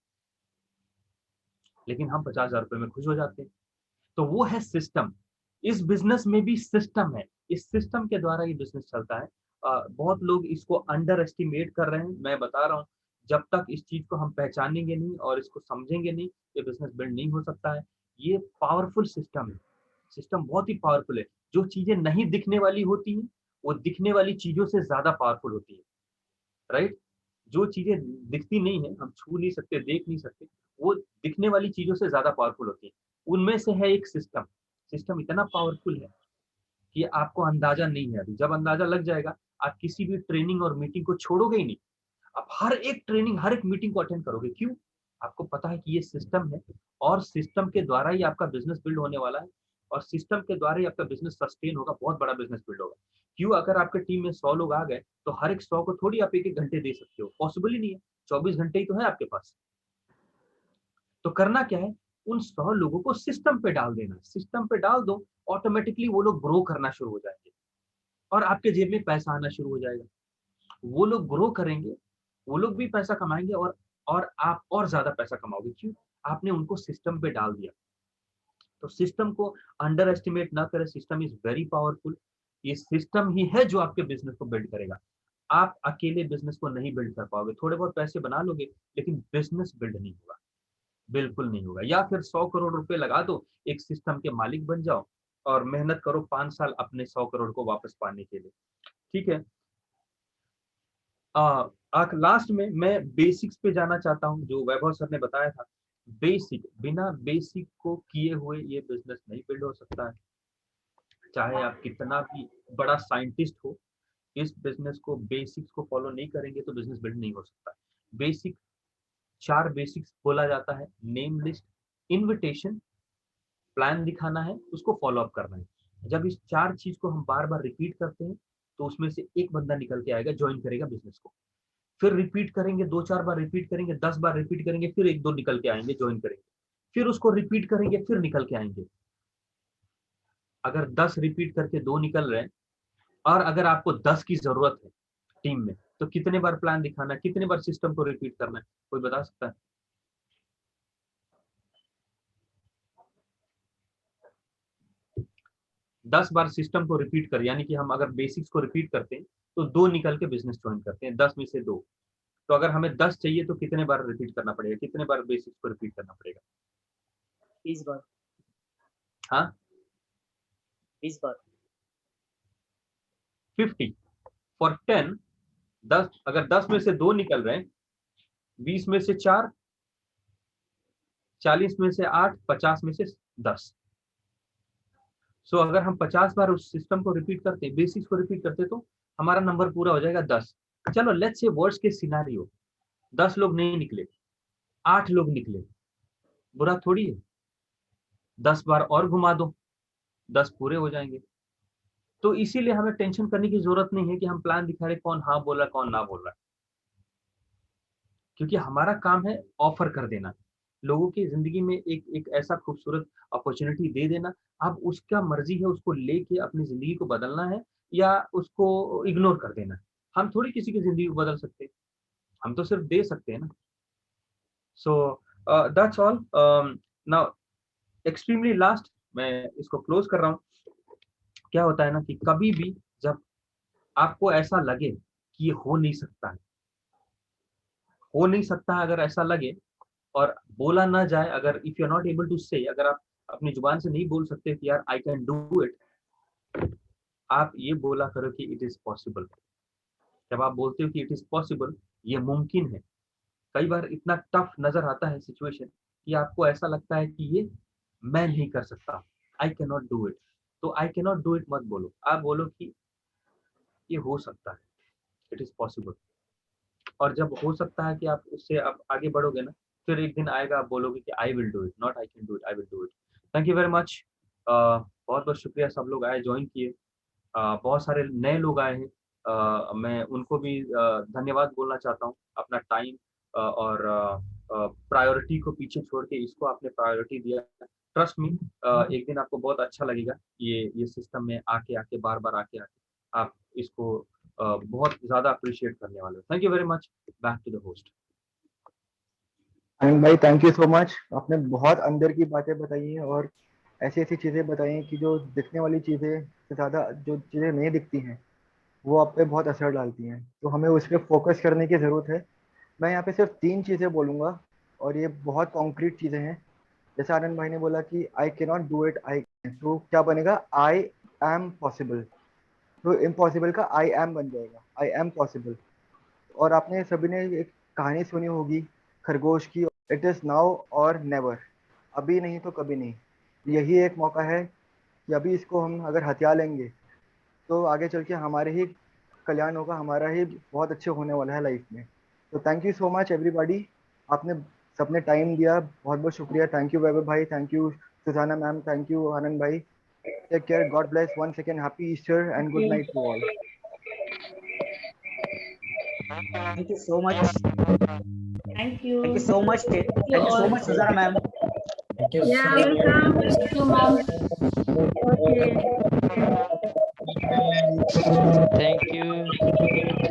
लेकिन हम 50,000 रुपए में खुश हो जाते हैं। तो वो है सिस्टम। इस बिजनेस में भी सिस्टम है। इस सिस्टम के द्वारा ये बिजनेस चलता है। बहुत लोग इसको अंडर एस्टिमेट कर रहे हैं। मैं बता रहा हूँ, जब तक इस चीज को हम पहचानेंगे नहीं और इसको समझेंगे नहीं, ये बिजनेस बिल्ड नहीं हो सकता है। ये पावरफुल सिस्टम है। सिस्टम बहुत ही पावरफुल है। जो चीजें नहीं दिखने वाली होती हैं, वो दिखने वाली चीजों से ज्यादा पावरफुल होती है, राइट? जो चीजें दिखती नहीं है, हम छू नहीं सकते, देख नहीं सकते, वो दिखने वाली चीजों से ज्यादा पावरफुल होती है। उनमें से है एक सिस्टम। सिस्टम इतना पावरफुल है कि आपको अंदाजा नहीं है अभी। जब अंदाजा लग जाएगा, आप किसी भी ट्रेनिंग और मीटिंग को छोड़ोगे ही नहीं। आप हर एक ट्रेनिंग, हर एक मीटिंग को अटेंड करोगे। क्यों? आपको पता है कि ये सिस्टम है और सिस्टम के द्वारा ही आपका बिजनेस बिल्ड होने वाला है और सिस्टम के द्वारा ही आपका बिजनेस सस्टेन होगा, बहुत बड़ा बिजनेस बिल्ड होगा। क्यों? अगर आपके टीम में 100 लोग आ गए, तो हर एक 100 को थोड़ी आप 1-1 घंटे दे सकते हो, पॉसिबल ही नहीं है। 24 घंटे ही तो है आपके पास। तो करना क्या है? उन 100 लोगों को सिस्टम पे डाल देना। सिस्टम पे डाल दो, ऑटोमेटिकली वो लोग ग्रो करना शुरू हो जाएंगे और आपके जेब में पैसा आना शुरू हो जाएगा। वो लोग ग्रो करेंगे, वो लोग भी पैसा कमाएंगे और आप और ज्यादा पैसा कमाओगे। क्यों? आपने उनको सिस्टम पे डाल दिया। तो सिस्टम को अंडर एस्टिमेट ना करें। System is very powerful. ये सिस्टम ही है जो आपके बिजनेस को बिल्ड करेगा। आप अकेले बिजनेस को नहीं बिल्ड कर पाओगे। थोड़े बहुत पैसे बना लोगे, लेकिन बिजनेस बिल्ड नहीं होगा, बिल्कुल नहीं होगा। या फिर 100 करोड़ रुपए लगा दो, एक सिस्टम के मालिक बन जाओ और मेहनत करो 5 साल अपने 100 करोड़ को वापस पाने के लिए, ठीक है? लास्ट में मैं बेसिक्स पे जाना चाहता हूँ, जो वैभव सर ने बताया था। बेसिक, बिना बेसिक को किए हुए ये बिजनेस नहीं बिल्ड हो सकता है। चाहे आप कितना भी बड़ा साइंटिस्ट हो, इस बिजनेस को बेसिक्स को फॉलो नहीं करेंगे तो बिजनेस बिल्ड नहीं हो सकता। बेसिक, 4 बेसिक्स बोला जाता है। नेम लिस्ट, इनविटेशन, प्लान दिखाना है, उसको फॉलो अप करना है। जब इस 4 चीज को हम बार बार रिपीट करते हैं, तो उसमें से एक बंदा निकल के आएगा, ज्वाइन करेगा बिजनेस को। फिर रिपीट करेंगे, 2-4 बार रिपीट करेंगे, 10 बार रिपीट करेंगे, फिर 1-2 निकल के आएंगे, ज्वाइन करेंगे। फिर उसको रिपीट करेंगे, फिर निकल के आएंगे। अगर 10 रिपीट करके 2 निकल रहे हैं और अगर आपको 10 की जरूरत है टीम में, तो कितने बार प्लान दिखाना है, कितने बार सिस्टम को रिपीट करना है? कोई बता सकता है? 10 बार सिस्टम को रिपीट कर, यानी कि हम अगर बेसिक्स को रिपीट करते हैं तो 2 निकल के बिजनेस ज्वाइन करते हैं, 10 में से 2। तो अगर हमें 10 चाहिए तो कितने बार रिपीट करना पड़ेगा, कितने बार बेसिक्स को रिपीट करना पड़ेगा? 20 बार। हाँ, 20 बार। 50 फॉर 10। 10, अगर 10 में से 2 निकल रहे हैं, 20 में से 4, 40 में से 8, 50 में से 10। सो अगर हम 50 बार उस सिस्टम को रिपीट करते, बेसिक्स को रिपीट करते, तो हमारा नंबर पूरा हो जाएगा 10। चलो let's say worst case scenario, 10 लोग नहीं निकले, 8 लोग निकले। बुरा थोड़ी है। 10 बार और घुमा दो, 10 पूरे हो जाएंगे। तो इसीलिए हमें टेंशन करने की जरूरत नहीं है कि हम प्लान दिखा रहे कौन हाँ बोल रहा है कौन ना बोल रहा है, क्योंकि हमारा काम है ऑफर कर देना, लोगों की जिंदगी में एक एक ऐसा खूबसूरत अपॉर्चुनिटी दे देना। अब उसका मर्जी है उसको लेके अपनी जिंदगी को बदलना है या उसको इग्नोर कर देना है। हम थोड़ी किसी की जिंदगी को बदल सकते, हम तो सिर्फ दे सकते हैं ना। So that's all. Now extremely last, मैं इसको क्लोज कर रहा हूँ। क्या होता है ना कि कभी भी जब आपको ऐसा लगे कि ये हो नहीं सकता है, हो नहीं सकता है, अगर ऐसा लगे और बोला ना जाए, अगर if you are not able to say, अगर आप अपनी जुबान से नहीं बोल सकते कि यार आई कैन डू इट, आप ये बोला करो कि इट इज पॉसिबल। जब आप बोलते हो कि इट इज पॉसिबल, ये मुमकिन है। कई बार इतना टफ नजर आता है सिचुएशन कि आपको ऐसा लगता है कि ये मैं नहीं कर सकता, I can not do it. तो I can not do it मत बोलो, आप बोलो कि ये हो सकता है, इट इज पॉसिबल। और जब हो सकता है कि आप उससे आप आगे बढ़ोगे ना, फिर एक दिन आएगा आप बोलोगे कि I will do it, not I can do it, I will do it. Thank you very much. बहुत बहुत शुक्रिया, सब लोग आए ज्वाइन किए। बहुत सारे नए लोग आए हैं, मैं उनको भी धन्यवाद बोलना चाहता हूँ। अपना टाइम और प्रायोरिटी को पीछे छोड़ के इसको आपने प्रायोरिटी दिया। ट्रस्ट मी, एक दिन आपको बहुत अच्छा लगेगा ये सिस्टम में आके आके बार बार आके आके आप इसको बहुत ज्यादा अप्रिशिएट करने वाले हो। Thank you very much. Back to the host. Anand भाई थैंक यू सो मच, आपने बहुत अंदर की बातें बताई हैं और ऐसी ऐसी चीज़ें बताई हैं कि जो दिखने वाली चीज़ें से ज़्यादा जो चीज़ें नहीं दिखती हैं वो आप पे बहुत असर डालती हैं, तो हमें उस पर फोकस करने की ज़रूरत है। मैं यहाँ पे सिर्फ 3 चीज़ें बोलूँगा और ये बहुत कॉन्क्रीट चीज़ें हैं। जैसे आनंद भाई ने बोला कि I can not do it, I, तो क्या बनेगा, आई एम पॉसिबल। तो इम्पॉसिबल का आई एम बन जाएगा, आई एम पॉसिबल। और आपने सभी ने एक कहानी सुनी होगी खरगोश की, इट इज़ नाउ और नेवर, अभी नहीं तो कभी नहीं। यही एक मौका है कि अभी इसको हम अगर हथिया लेंगे तो आगे चल के हमारे ही कल्याण होगा, हमारा ही बहुत अच्छे होने वाला है लाइफ में। तो thank you so much everybody, आपने सबने टाइम दिया, बहुत बहुत शुक्रिया। थैंक यू वैभव भाई, thank you Sujana ma'am, thank you Anand भाई। Take care, God bless, once again happy Easter and good night to all. Thank you so much. Thank you. Thank you so much. Thank you so all. much, Suzana ma'am. Thank you, Yeah, sir. welcome. Thank you, ma'am. Okay. Thank you.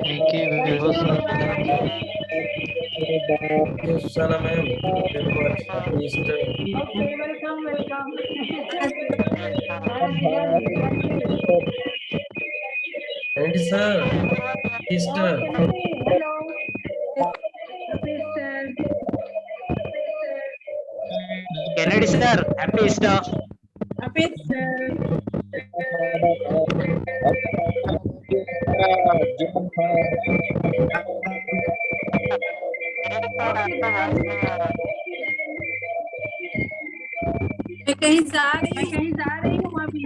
Thank you, Vibhu sir. Thank you, Susana ma'am. Thank you very much. Happy Easter. Okay, welcome, welcome. And sir, Easter. Hello. Happy Easter. Kennedy sir, happy Easter. Happy Easter. मैं कहीं जा रही हूँ अभी।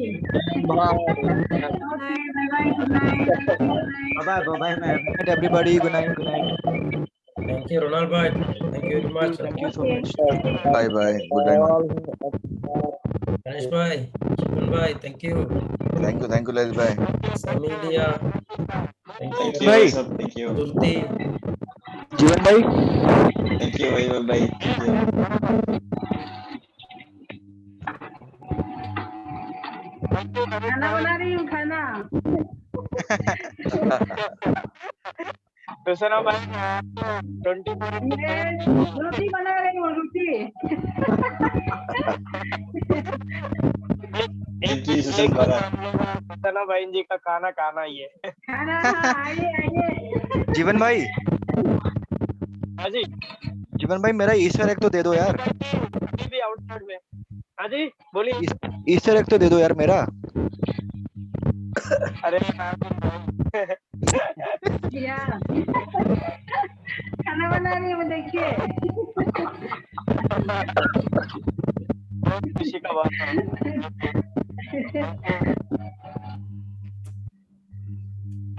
Bye bye ma'am. Good night, everybody. Good night. Good night. Thank you, Ronald bhai. Thank you very much. Thank you so much. Bye bye. Good night. Ganesh bhai, Jeevan bhai, thank you. Thank you, Les bhai. Samilia, thank you. भाई Thank you. Durti, जीवन भाई Thank you, bye. Thank you. खाना बना रही हूँ, खाना। मैं रोटी बना रही हूँ, रोटी। Thank you, Susan Bara. चलो भाई जी का खाना खाना ही है। खाना, आइए। जीवन भाई हाँ जी, जीवन भाई मेरा ईस्टर एग तो दे दो यार। भी आउटसाइड में। हाँ जी, बोलिए। ईस्टर एग तो दे दो यार मेरा। अरे या। खाना बना रही हूँ, देखिए। खुशी का बात है।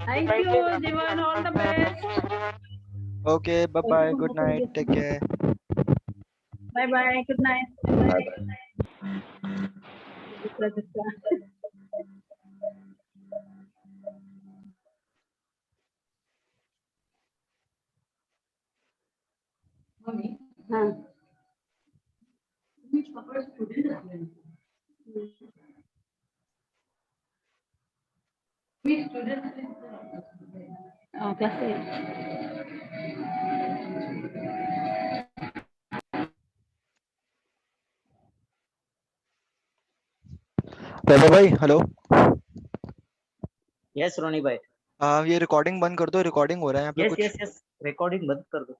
Thank you, Jivan. All the best. Okay, bye bye. Good night. Take care. Bye bye, good night. Bye bye. हाँ क्लास 8। वैभव भाई हेलो। यस रोनी भाई। ये रिकॉर्डिंग बंद कर दो, रिकॉर्डिंग हो रहा है यहाँ पे यस कुछ। यस यस, रिकॉर्डिंग बंद कर दो।